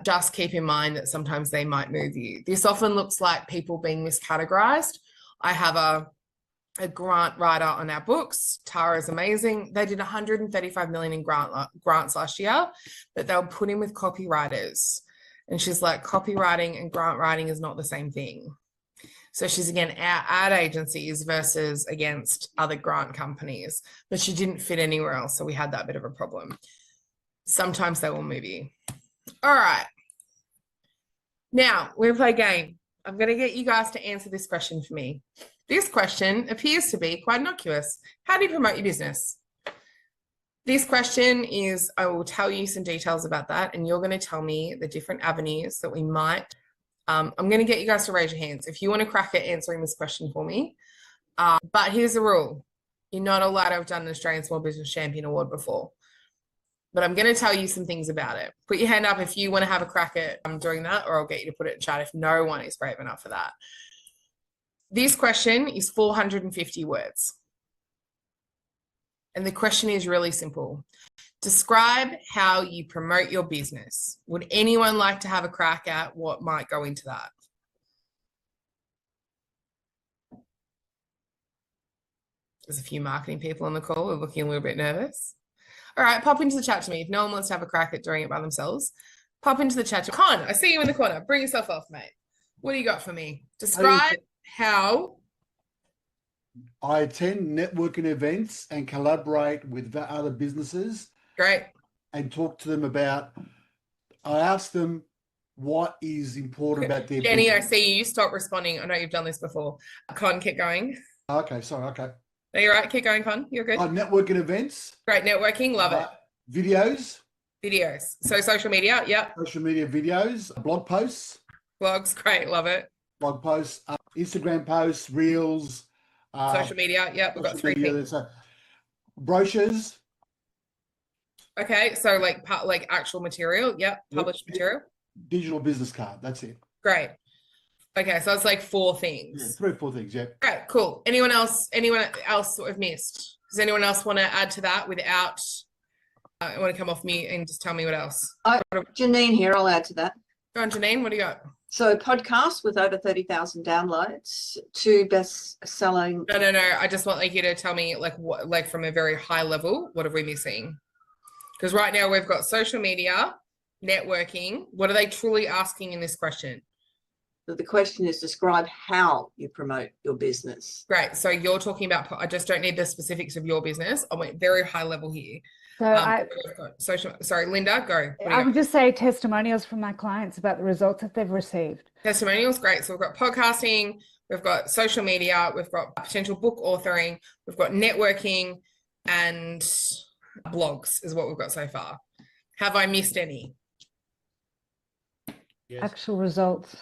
Just keep in mind that sometimes they might move you. This often looks like people being miscategorized. I have a grant writer on our books. Tara's amazing. They did 135 million in grants last year, but they'll put in with copywriters. And she's like, copywriting and grant writing is not the same thing. So she's, again, our ad agencies versus against other grant companies, but she didn't fit anywhere else. So we had that bit of a problem. Sometimes they will move you. All right. Now we're going to play a game. I'm going to get you guys to answer this question for me. This question appears to be quite innocuous. How do you promote your business? This question is, I will tell you some details about that, and you're going to tell me the different avenues that we might. I'm going to get you guys to raise your hands if you want to crack at answering this question for me. But here's the rule. You're not allowed to have done an Australian Small Business Champion Award before. But I'm going to tell you some things about it. Put your hand up if you want to have a crack at doing that, or I'll get you to put it in chat if no one is brave enough for that. This question is 450 words. And the question is really simple. Describe how you promote your business. Would anyone like to have a crack at what might go into that? There's a few marketing people on the call who are looking a little bit nervous. All right, pop into the chat to me. If no one wants to have a crack at doing it by themselves, pop into the chat. Con, I see you in the corner. Bring yourself off, mate. What do you got for me? Describe how I attend networking events and collaborate with other businesses. Great. And talk to them about, I ask them what is important about their Jenny, business. I see you. Stop responding. I know you've done this before. Con, keep going. Okay, sorry, okay. No, you're right. Keep going, Con. You're good. Networking events. Great. Networking. Love it. Videos. Videos. So social media. Yep. Social media videos. Blog posts. Blogs. Great. Love it. Blog posts. Instagram posts. Reels. Social media. Yep. We've got three things. Brochures. Okay. So like actual material. Yep. Published material. Digital business card. That's it. Great. Okay. So it's like 4 things. Yeah, 3 or 4 things. Yeah. Great. Cool. Anyone else I've missed? Does anyone else want to add to that without, I want to come off mute and just tell me what else? Janine here, I'll add to that. Go on, Janine. What do you got? So podcast with over 30,000 downloads, 2 best-selling. No. I just want you to tell me what, from a very high level, what are we missing? Because right now we've got social media, networking. What are they truly asking in this question? The question is describe how you promote your business. Great. So you're talking about, I just don't need the specifics of your business. I went very high level here. So sorry, Linda, go. I would just say testimonials from my clients about the results that they've received. Testimonials, great. So we've got podcasting, we've got social media, we've got potential book authoring, we've got networking, and blogs is what we've got so far. Have I missed any? Yes. Actual results.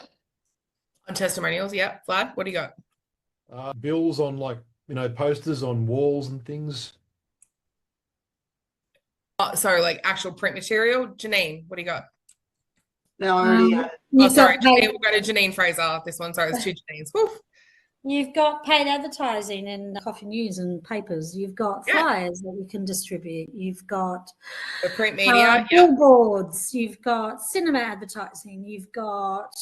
On testimonials, yeah. Vlad, what do you got? Bills on posters on walls and things. So actual print material. Janine, what do you got? No, I already. Janine, we'll go to Janine Fraser. This one, sorry, it's 2 Janines. Woo. You've got paid advertising in coffee news and papers. You've got flyers that you can distribute. You've got the print media, billboards. You've got cinema advertising. You've got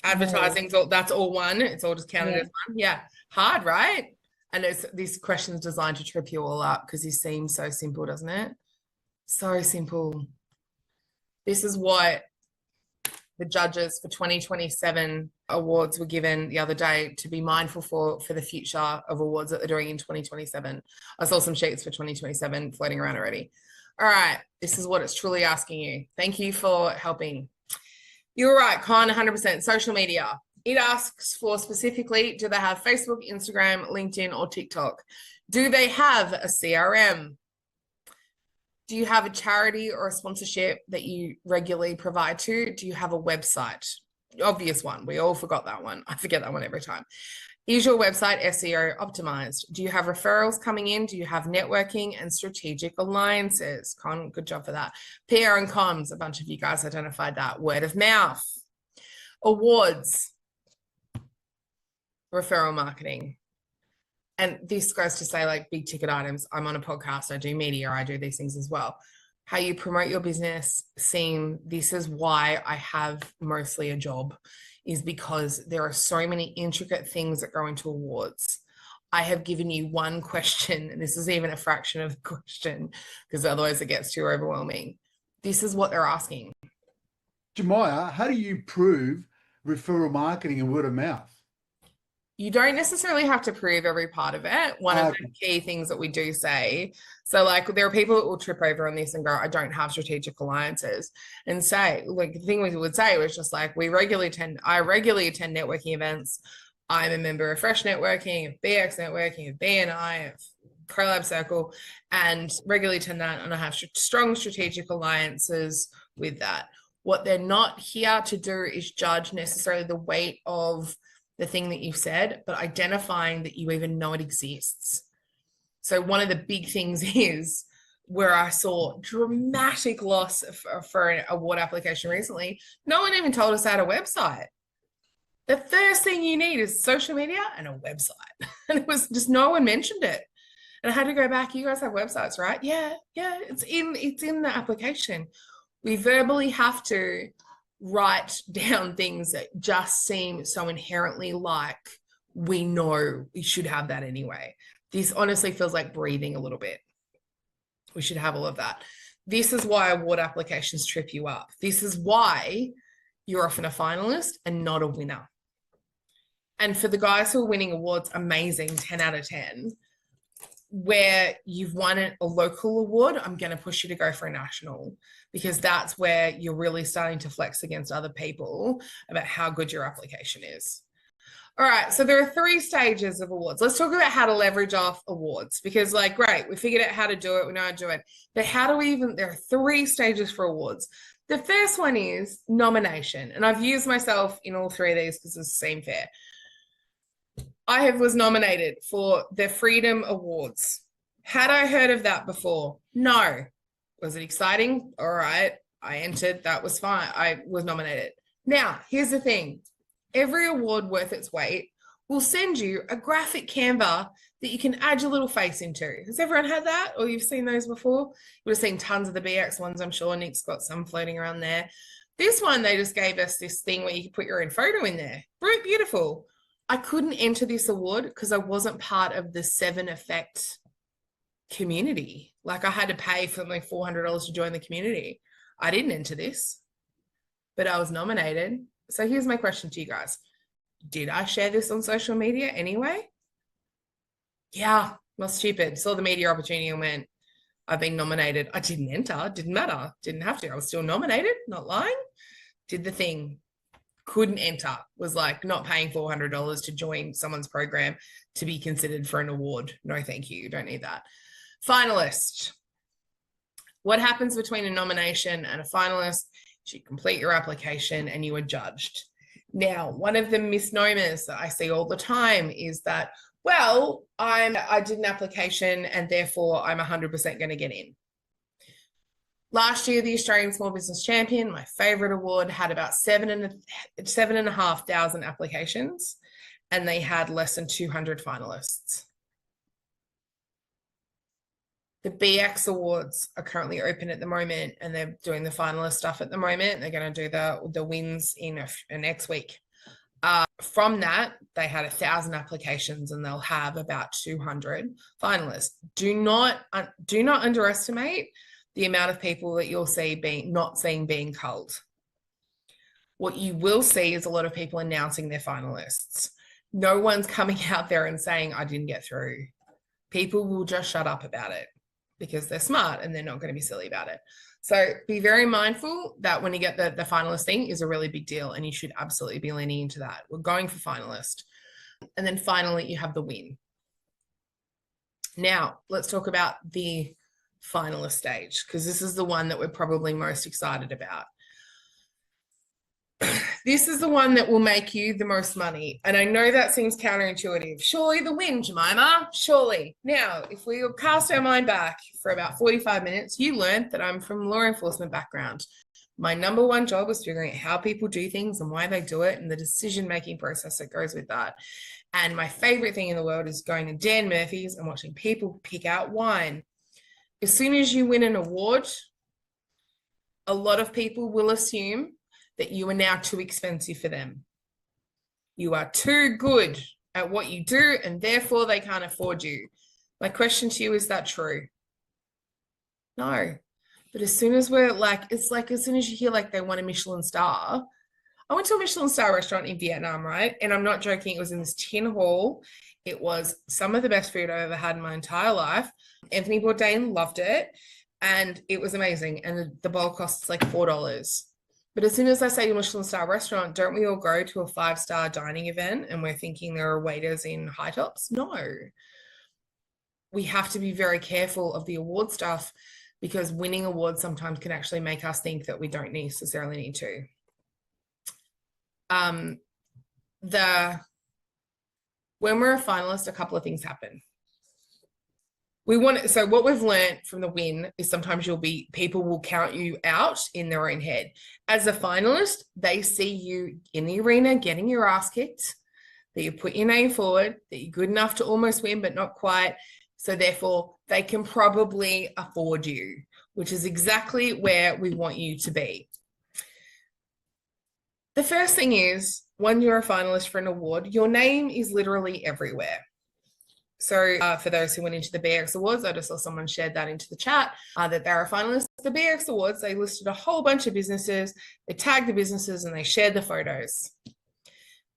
advertising. That's all one. It's all just counted as one. Yeah, hard, right? And this question's designed to trip you all up because it seems so simple, doesn't it? So simple. This is what the judges for 2027 awards were given the other day to be mindful for the future of awards that they're doing in 2027. I saw some sheets for 2027 floating around already. All right, this is what it's truly asking you. Thank you for helping. You're right, Con, 100%. Social media. It asks for specifically, do they have Facebook, Instagram, LinkedIn, or TikTok? Do they have a CRM? Do you have a charity or a sponsorship that you regularly provide to? Do you have a website? Obvious one. We all forgot that one. I forget that one every time. Is your website SEO optimized? Do you have referrals coming in? Do you have networking and strategic alliances? Con, good job for that. PR and comms, a bunch of you guys identified that. Word of mouth. Awards. Referral marketing. And this goes to say big ticket items. I'm on a podcast, I do media, I do these things as well. How you promote your business, this is why I have mostly a job, is because there are so many intricate things that go into awards. I have given you one question, and this is even a fraction of the question, because otherwise it gets too overwhelming. This is what they're asking. Jemiah, how do you prove referral marketing and word of mouth? You don't necessarily have to prove every part of it. One of the key things that we do say, so there are people that will trip over on this and go, I don't have strategic alliances, and say, the thing we would say was just I regularly attend networking events. I'm a member of Fresh Networking, of BX Networking, of BNI, of collab circle and regularly attend that, and I have strong strategic alliances with that. What they're not here to do is judge necessarily the weight of the thing that you've said, but identifying that you even know it exists. So one of the big things is where I saw dramatic loss for an award application recently. No one even told us I had a website. The first thing you need is social media and a website. And it was just no one mentioned it. And I had to go back. You guys have websites, right? Yeah, it's in the application. We verbally have to write down things that just seem so inherently like we know we should have that anyway. This honestly feels like breathing a little bit. We should have all of that. This is why award applications trip you up. This is why you're often a finalist and not a winner. And for the guys who are winning awards, amazing, 10 out of 10. Where you've won a local award, I'm going to push you to go for a national, because that's where you're really starting to flex against other people about how good your application is. All right, so there are 3 stages of awards. Let's talk about how to leverage off awards, because like, great, we figured out how to do it, we know how to do it, but how do we even, there are 3 stages for awards. The first one is nomination, and I've used myself in all 3 of these because it's the same fair. I was nominated for the Freedom Awards. Had I heard of that before? No. Was it exciting? All right, I entered, that was fine. I was nominated. Now, here's the thing. Every award worth its weight will send you a graphic Canva that you can add your little face into. Has everyone had that? Or you've seen those before? You would have seen tons of the BX ones, I'm sure. Nick's got some floating around there. This one, they just gave us this thing where you could put your own photo in there. Very beautiful. I couldn't enter this award because I wasn't part of the 7 Effect community. Like, I had to pay for like $400 to join the community. I didn't enter this, but I was nominated. So here's my question to you guys. Did I share this on social media anyway? Yeah, not stupid. Saw the media opportunity and went, I've been nominated. I didn't enter, didn't matter, didn't have to. I was still nominated, not lying. Did the thing. Couldn't enter, was like not paying $400 to join someone's program to be considered for an award. No, thank you. You don't need that. Finalist. What happens between a nomination and a finalist? You complete your application and you are judged. Now, one of the misnomers that I see all the time is that, well, I did an application and therefore I'm 100% going to get in. Last year, the Australian Small Business Champion, my favorite award, had about 7,500 applications, and they had less than 200 finalists. The BX Awards are currently open at the moment, and they're doing the finalist stuff at the moment. They're going to do the wins in next week. From that, they had 1,000 applications, and they'll have about 200 finalists. Do not underestimate the amount of people that you'll see being culled. What you will see is a lot of people announcing their finalists. No one's coming out there and saying, I didn't get through. People will just shut up about it because they're smart and they're not going to be silly about it. So be very mindful that when you get the finalist thing is a really big deal, and you should absolutely be leaning into that. We're going for finalist. And then finally, you have the win. Now, let's talk about the finalist stage, because this is the one that we're probably most excited about. This is the one that will make you the most money. And I know that seems counterintuitive. Surely the win, Jemima, surely. Now, if we cast our mind back for about 45 minutes, you learned that I'm from law enforcement background. My number one job was figuring out how people do things and why they do it and the decision-making process that goes with that. And my favorite thing in the world is going to Dan Murphy's and watching people pick out wine. As soon as you win an award, a lot of people will assume that you are now too expensive for them. You are too good at what you do, and therefore they can't afford you. My question to you, is that true? No. But as soon as as soon as you hear like they want a Michelin star. I went to a Michelin star restaurant in Vietnam, right? And I'm not joking. It was in this tin hall. It was some of the best food I've ever had in my entire life. Anthony Bourdain loved it, and it was amazing. And the bowl costs like $4. But as soon as I say a Michelin star restaurant, don't we all go to a 5-star dining event and we're thinking there are waiters in high tops? No. we have to be very careful of the award stuff, because winning awards sometimes can actually make us think that we don't necessarily need to. When we're a finalist, a couple of things happen. So what we've learned from the win is sometimes people will count you out in their own head. As a finalist, they see you in the arena getting your ass kicked, that you put your name forward, that you're good enough to almost win, but not quite. So therefore, they can probably afford you, which is exactly where we want you to be. The first thing is, when you're a finalist for an award, your name is literally everywhere. So for those who went into the BX Awards, I just saw someone shared that into the chat, that they're a finalist. The BX Awards, they listed a whole bunch of businesses, they tagged the businesses, and they shared the photos.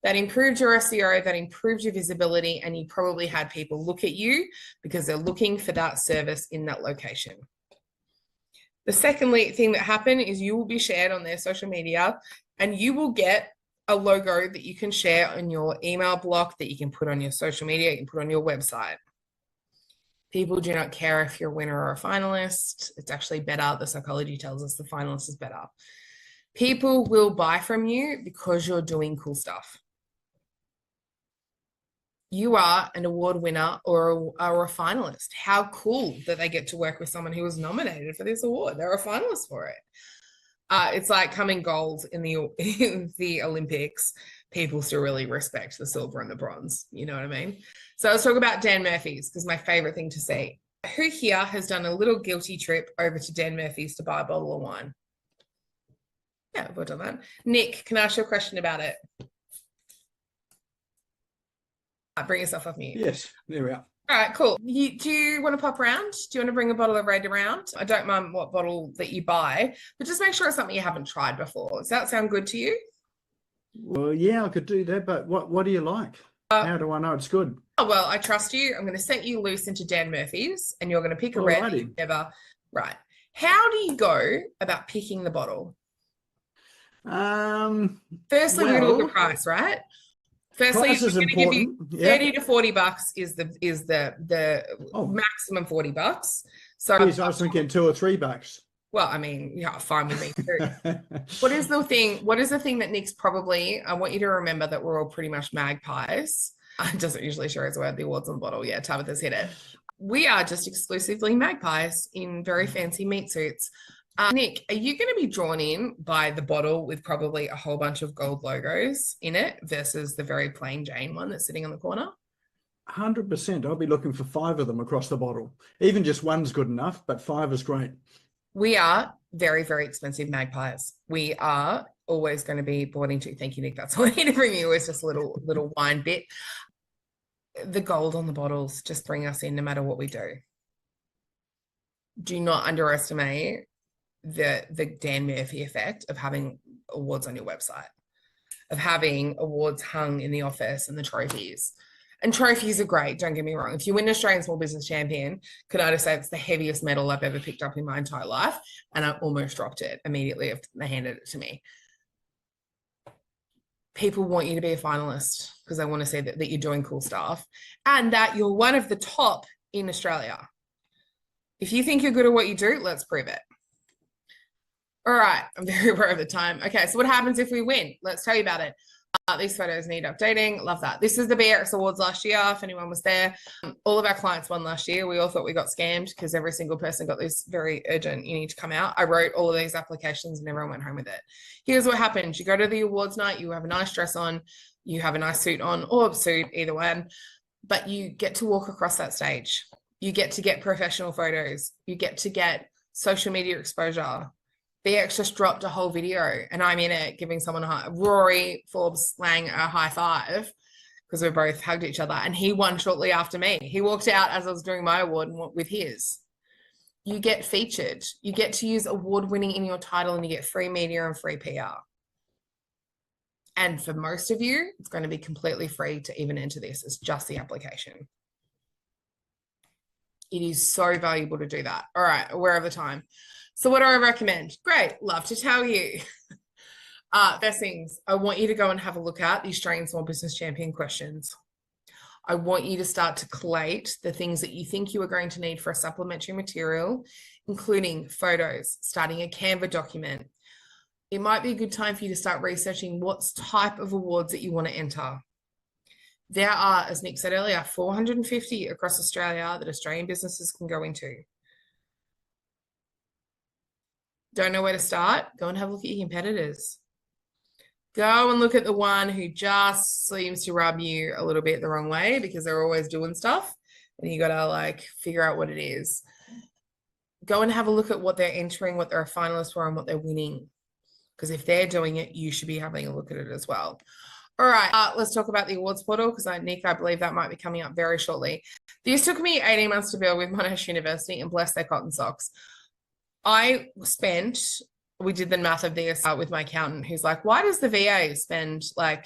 That improved your SEO, that improved your visibility, and you probably had people look at you because they're looking for that service in that location. The second thing that happened is you will be shared on their social media, and you will get a logo that you can share on your email block, that you can put on your social media, you can put on your website. People do not care if you're a winner or a finalist. It's actually better. The psychology tells us the finalist is better. People will buy from you because you're doing cool stuff. You are an award winner or a finalist. How cool that they get to work with someone who was nominated for this award. They're a finalist for it. It's like coming gold in the Olympics. People still really respect the silver and the bronze. You know what I mean? So let's talk about Dan Murphy's, because my favorite thing to see. Who here has done a little guilty trip over to Dan Murphy's to buy a bottle of wine? Yeah, we've done that. Nick, can I ask you a question about it? Bring yourself off mute. Yes, there we are. All right, cool. Do you want to pop around? Do you want to bring a bottle of red around? I don't mind what bottle that you buy, but just make sure it's something you haven't tried before. Does that sound good to you? Well, yeah, I could do that, but what do you like? How do I know it's good? Oh, well, I trust you. I'm going to set you loose into Dan Murphy's, and you're going to pick a red that you've never. Right. How do you go about picking the bottle? Firstly, we're going to look at price, right? Firstly, price is important. 30 to $40 is the maximum $40. So I was thinking $2 or $3. Well, I mean, yeah, fine with me too. What is the thing that Nick's probably, I want you to remember that we're all pretty much magpies. It doesn't usually show us where the awards on the bottle. Yeah, Tabitha's hit it. We are just exclusively magpies in very fancy meat suits. Nick, are you going to be drawn in by the bottle with probably a whole bunch of gold logos in it versus the very plain Jane one that's sitting on the corner? 100%. I'll be looking for 5 of them across the bottle. Even just one's good enough, but 5 is great. We are very, very expensive magpies. We are always going to be bought into. Thank you, Nick. That's all I need to bring you. It's just a little wine bit. The gold on the bottles just bring us in no matter what we do. Do not underestimate the Dan Murphy effect of having awards on your website, of having awards hung in the office and the trophies. And trophies are great, don't get me wrong. If you win Australian Small Business Champion, can I just say it's the heaviest medal I've ever picked up in my entire life, and I almost dropped it immediately if they handed it to me. People want you to be a finalist because they want to see that you're doing cool stuff and that you're one of the top in Australia. If you think you're good at what you do, let's prove it. All right, I'm very aware of the time. Okay, so what happens if we win? Let's tell you about it. These photos need updating. Love that. This is the BX Awards last year, if anyone was there. All of our clients won last year. We all thought we got scammed because every single person got this very urgent, you need to come out. I wrote all of these applications and everyone went home with it. Here's what happens. You go to the awards night, you have a nice dress on, you have a nice suit on, or a suit, either one, but you get to walk across that stage. You get to get professional photos. You get to get social media exposure. BX just dropped a whole video and I'm in it giving someone Rory Forbes Lang a high five because we both hugged each other, and he won shortly after me. He walked out as I was doing my award with his. You get featured. You get to use award winning in your title, and you get free media and free PR. And for most of you, it's going to be completely free to even enter this. It's just the application. It is so valuable to do that. All right, aware of the time. So what do I recommend? Great, love to tell you. First things, I want you to go and have a look at the Australian Small Business Champion questions. I want you to start to collate the things that you think you are going to need for a supplementary material, including photos, starting a Canva document. It might be a good time for you to start researching what type of awards that you want to enter. There are, as Nick said earlier, 450 across Australia that Australian businesses can go into. Don't know where to start? Go and have a look at your competitors. Go and look at the one who just seems to rub you a little bit the wrong way because they're always doing stuff and you got to like figure out what it is. Go and have a look at what they're entering, what they're a finalist for, and what they're winning. Because if they're doing it, you should be having a look at it as well. All right, let's talk about the awards portal because Nick, I believe that might be coming up very shortly. This took me 18 months to build with Monash University, and bless their cotton socks. We did the math of this with my accountant who's like, why does the VA spend like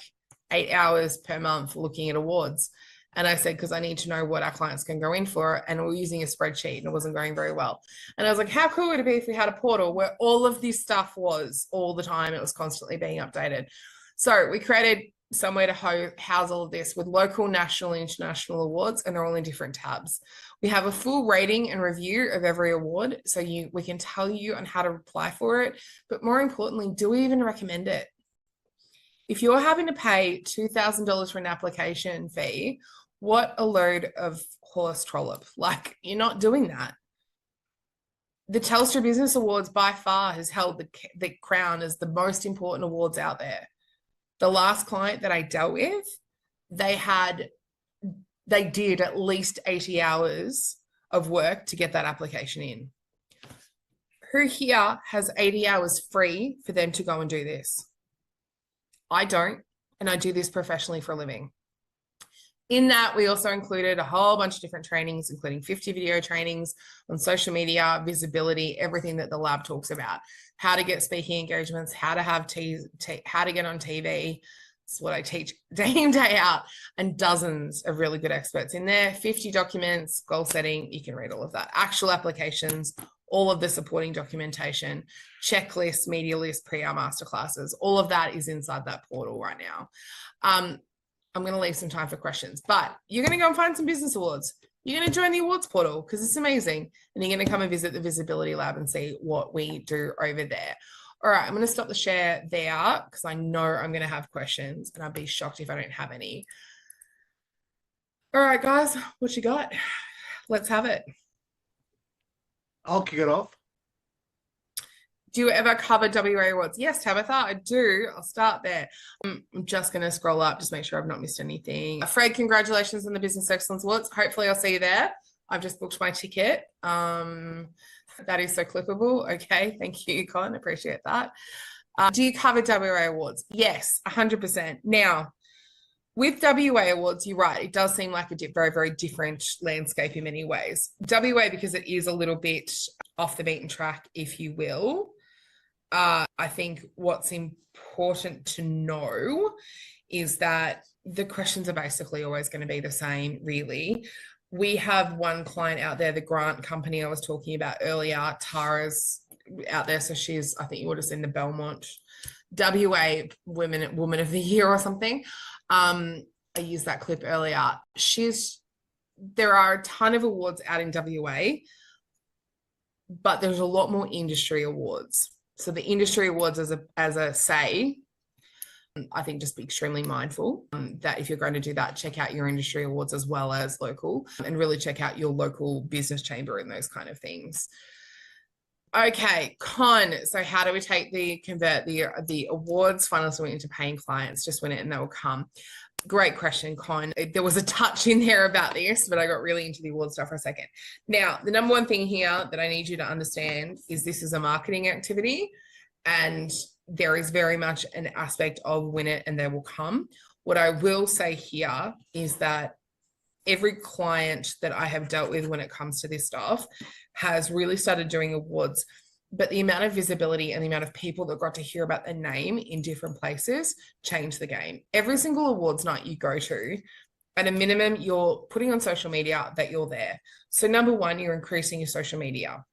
8 hours per month looking at awards? And I said, because I need to know what our clients can go in for. And we're using a spreadsheet and it wasn't going very well. And I was like, how cool would it be if we had a portal where all of this stuff was all the time? It was constantly being updated. So we created somewhere to house all of this with local, national, and international awards, and they're all in different tabs. We have a full rating and review of every award. So we can tell you on how to apply for it. But more importantly, do we even recommend it? If you're having to pay $2,000 for an application fee, what a load of horse trollop. Like, you're not doing that. The Telstra Business Awards by far has held the crown as the most important awards out there. The last client that I dealt with, they did at least 80 hours of work to get that application in. Who here has 80 hours free for them to go and do this? I don't, and I do this professionally for a living. In that, we also included a whole bunch of different trainings, including 50 video trainings on social media, visibility, everything that the lab talks about, how to get speaking engagements, how to have how to get on TV. It's what I teach day in, day out, and dozens of really good experts in there, 50 documents, goal setting, you can read all of that, actual applications, all of the supporting documentation, checklists, media lists, pre-our masterclasses, all of that is inside that portal right now. I'm going to leave some time for questions, but you're going to go and find some business awards. You're going to join the awards portal because it's amazing. And you're going to come and visit the visibility lab and see what we do over there. All right, I'm going to stop the share there because I know I'm going to have questions and I'd be shocked if I don't have any. All right, guys, what you got? Let's have it. I'll kick it off. Do you ever cover WA awards? Yes, Tabitha, I do. I'll start there. I'm just going to scroll up, just make sure I've not missed anything. Fred, congratulations on the Business Excellence Awards. Hopefully I'll see you there. I've just booked my ticket. That is so clippable. Okay, thank you, Con. Appreciate that. Do you cover WA awards? Yes, 100%. Now, with WA awards, you're right. It does seem like a very, very different landscape in many ways. WA, because it is a little bit off the beaten track, if you will. I think what's important to know is that the questions are basically always going to be the same, really. We have one client out there, the grant company I was talking about earlier, Tara's out there. So she's, I think you would have seen the Belmont WA Woman of the Year or something. I used that clip earlier. There are a ton of awards out in WA, but there's a lot more industry awards. So the industry awards, as a say, I think just be extremely mindful that if you're going to do that, check out your industry awards as well as local, and really check out your local business chamber and those kind of things. Okay, Con. So how do we convert the awards finalists into paying clients? Just win it and they will come. Great question, Con. There was a touch in there about this, but I got really into the award stuff for a second. Now, the number one thing here that I need you to understand is this is a marketing activity, and there is very much an aspect of win it and they will come. What I will say here is that every client that I have dealt with when it comes to this stuff has really started doing awards, but the amount of visibility and the amount of people that got to hear about their name in different places changed the game. Every single awards night you go to, at a minimum, you're putting on social media that you're there. So number one, you're increasing your social media.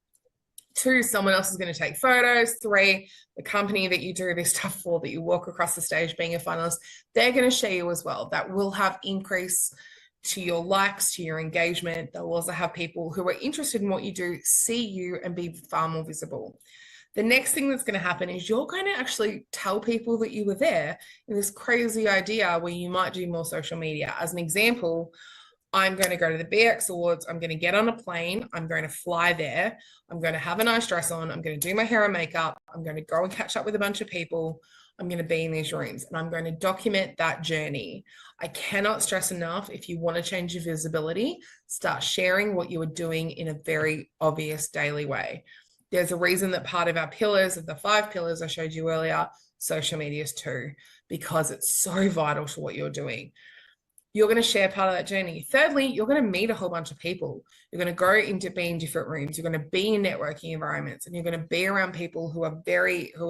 2, someone else is going to take photos. 3, the company that you do this stuff for, that you walk across the stage being a finalist, they're going to share you as well. That will have increase to your likes, to your engagement. They'll also have people who are interested in what you do see you and be far more visible. The next thing that's going to happen is you're going to actually tell people that you were there in this crazy idea where you might do more social media. As an example, I'm going to go to the BX Awards. I'm going to get on a plane. I'm going to fly there. I'm going to have a nice dress on. I'm going to do my hair and makeup. I'm going to go and catch up with a bunch of people. I'm going to be in these rooms and I'm going to document that journey. I cannot stress enough, if you want to change your visibility, start sharing what you are doing in a very obvious daily way. There's a reason that part of our pillars, of the 5 pillars I showed you earlier, social media is 2, because it's so vital to what you're doing. You're going to share part of that journey. Thirdly, you're going to meet a whole bunch of people. You're going to go into be in different rooms. You're going to be in networking environments, and you're going to be around people who are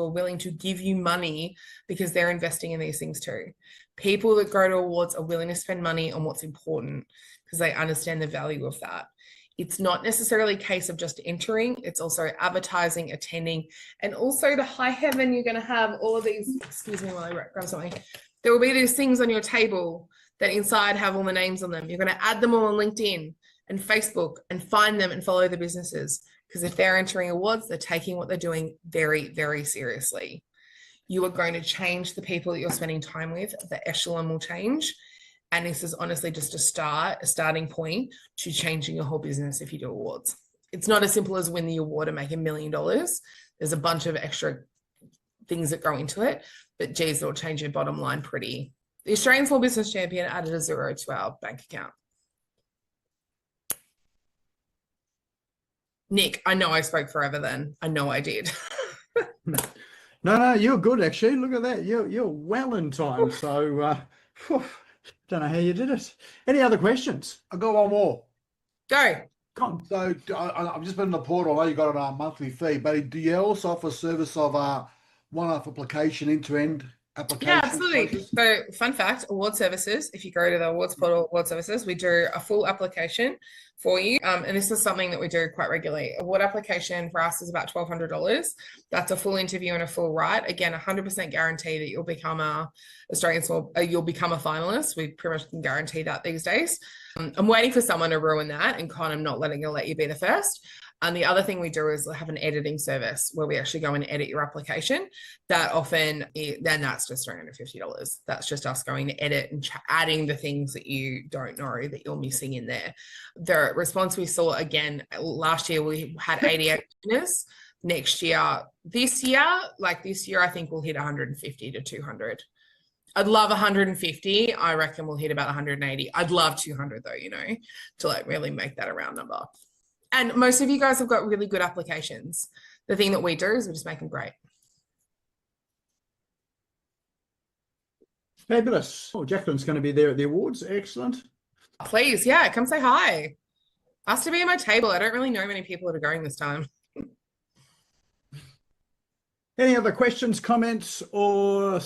willing to give you money because they're investing in these things too. People that go to awards are willing to spend money on what's important because they understand the value of that. It's not necessarily a case of just entering. It's also advertising, attending, and also the high heaven. You're going to have all of these, excuse me while I grab something. There will be these things on your table that inside have all the names on them. You're going to add them all on LinkedIn and Facebook and find them and follow the businesses. Because if they're entering awards, they're taking what they're doing very, very seriously. You are going to change the people that you're spending time with. The echelon will change. And this is honestly just a starting point to changing your whole business if you do awards. It's not as simple as win the award and make $1 million. There's a bunch of extra things that go into it, but geez, it'll change your bottom line pretty. The Australian Small Business Champion added a 0 to our bank account. Nick, I know I spoke forever then. I know I did. No, you're good actually. Look at that. You're well in time. So don't know how you did it. Any other questions? I got one more. Go. Come on. So I've just been in the portal. I know you got it on a monthly fee, but do you also offer service of one-off application, end-to-end application? Yeah, absolutely. process? So fun fact, award services, if you go to the awards portal, award services, we do a full application for you. And this is something that we do quite regularly. Award application for us is about $1,200. That's a full interview and a full write. Again, 100% guarantee that you'll become you'll become a finalist. We pretty much can guarantee that these days. I'm waiting for someone to ruin that and kind of not let you be the first. And the other thing we do is have an editing service where we actually go and edit your application. That often, then that's just $350. That's just us going to edit and adding the things that you don't know that you're missing in there. The response we saw, again, last year we had 88 winners. This year, I think we'll hit 150 to 200. I'd love 150. I reckon we'll hit about 180. I'd love 200 though, to really make that a round number. And most of you guys have got really good applications. The thing that we do is we just make them great. Fabulous. Oh, Jacqueline's going to be there at the awards. Excellent. Please, yeah, come say hi. Ask to be at my table. I don't really know many people that are going this time. Any other questions, comments, or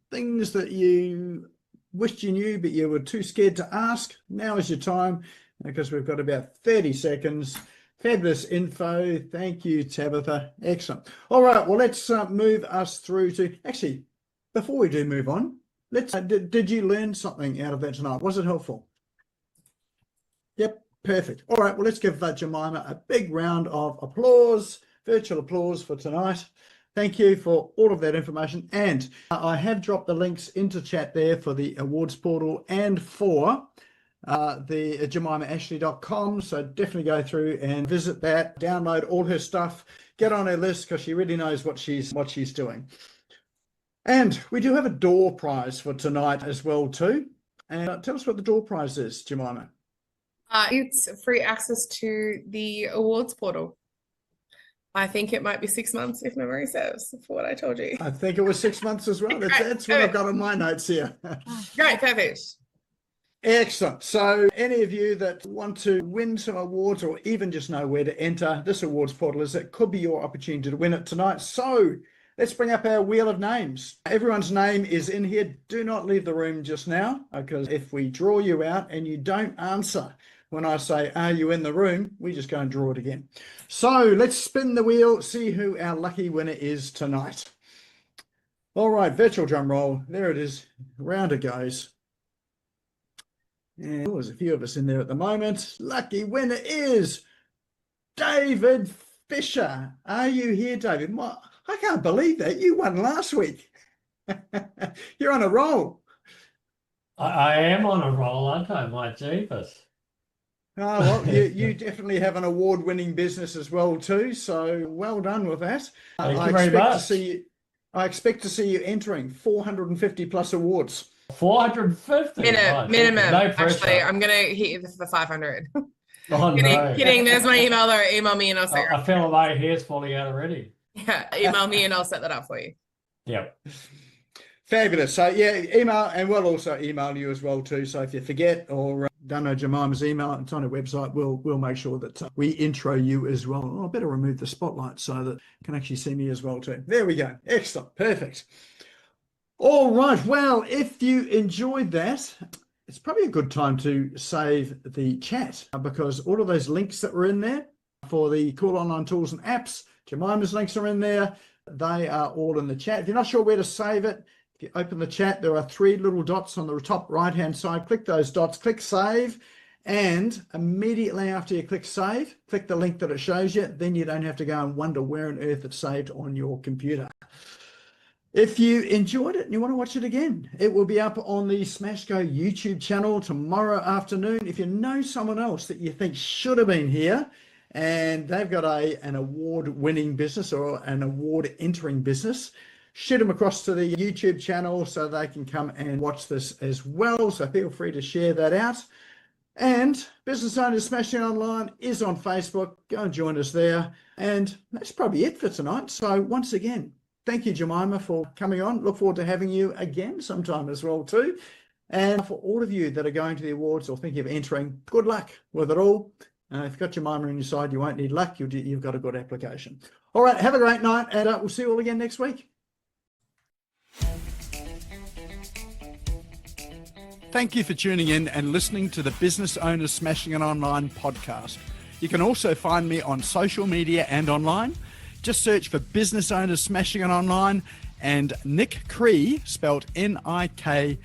things that you wished you knew but you were too scared to ask? Now is your time, because we've got about 30 seconds. Fabulous info. Thank you, Tabitha. Excellent. All right, well, let's move us through to, actually, before we do move on, did you learn something out of that tonight? Was it helpful? Yep, perfect. All right, well, let's give Jemima a big round of applause, virtual applause for tonight. Thank you for all of that information. And I have dropped the links into chat there for the awards portal and for the jemimaashley.com. So definitely go through and visit that, download all her stuff, get on her list, because she really knows what she's doing. And we do have a door prize for tonight as well too. And tell us what the door prize is, Jemima. It's free access to the awards portal. I think it might be 6 months if memory serves for what I told you. I think it was 6 months as well. That's what I've got on my notes here. Great, perfect. Excellent. So any of you that want to win some awards or even just know where to enter, this awards portal it could be your opportunity to win it tonight. So let's bring up our wheel of names. Everyone's name is in here. Do not leave the room just now, because if we draw you out and you don't answer when I say, are you in the room, we just go and draw it again. So let's spin the wheel, see who our lucky winner is tonight. All right, virtual drum roll. There it is. Round it goes. And there's a few of us in there at the moment. Lucky winner is David Fisher. Are you here, David? I can't believe that. You won last week. You're on a roll. I am on a roll, aren't I? My jeepers. Oh, well, you definitely have an award-winning business as well too. So well done with that. Thank you very much. I expect to see you entering 450 plus awards. 450? Minimum. No pressure. Actually, I'm going to hit you for 500. Oh, no. Kidding. There's my email though. Email me and I'll set I feel my hair's falling out already. Yeah, email me and I'll set that up for you. Yep. Fabulous. So yeah, email, and we'll also email you as well too. So if you forget or don't know Jemima's email, it's on our website. We'll make sure that we intro you as well. Oh, I better remove the spotlight so that you can actually see me as well too. There we go. Excellent. Perfect. All right. Well, if you enjoyed that, it's probably a good time to save the chat because all of those links that were in there for the cool online tools and apps, Jemima's links are in there. They are all in the chat. If you're not sure where to save it, if you open the chat, there are 3 little dots on the top right-hand side. Click those dots, click save, and immediately after you click save, click the link that it shows you. Then you don't have to go and wonder where on earth it's saved on your computer. If you enjoyed it and you want to watch it again, it will be up on the Smash Go YouTube channel tomorrow afternoon. If you know someone else that you think should have been here and they've got an award-winning business or an award-entering business, shoot them across to the YouTube channel so they can come and watch this as well. So feel free to share that out. And Business Owners Smashing Online is on Facebook. Go and join us there. And that's probably it for tonight. So once again, thank you, Jemima, for coming on. Look forward to having you again sometime as well too. And for all of you that are going to the awards or thinking of entering, good luck with it all. If you've got Jemima on your side, you won't need luck. You've got a good application. All right, have a great night, and we'll see you all again next week. Thank you for tuning in and listening to the Business Owners Smashing It Online podcast. You can also find me on social media and online. Just search for Business Owners Smashing It Online and Nick Cree, spelled Nikree,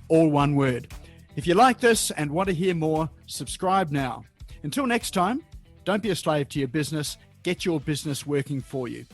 all one word. If you like this and want to hear more, subscribe now. Until next time, don't be a slave to your business. Get your business working for you.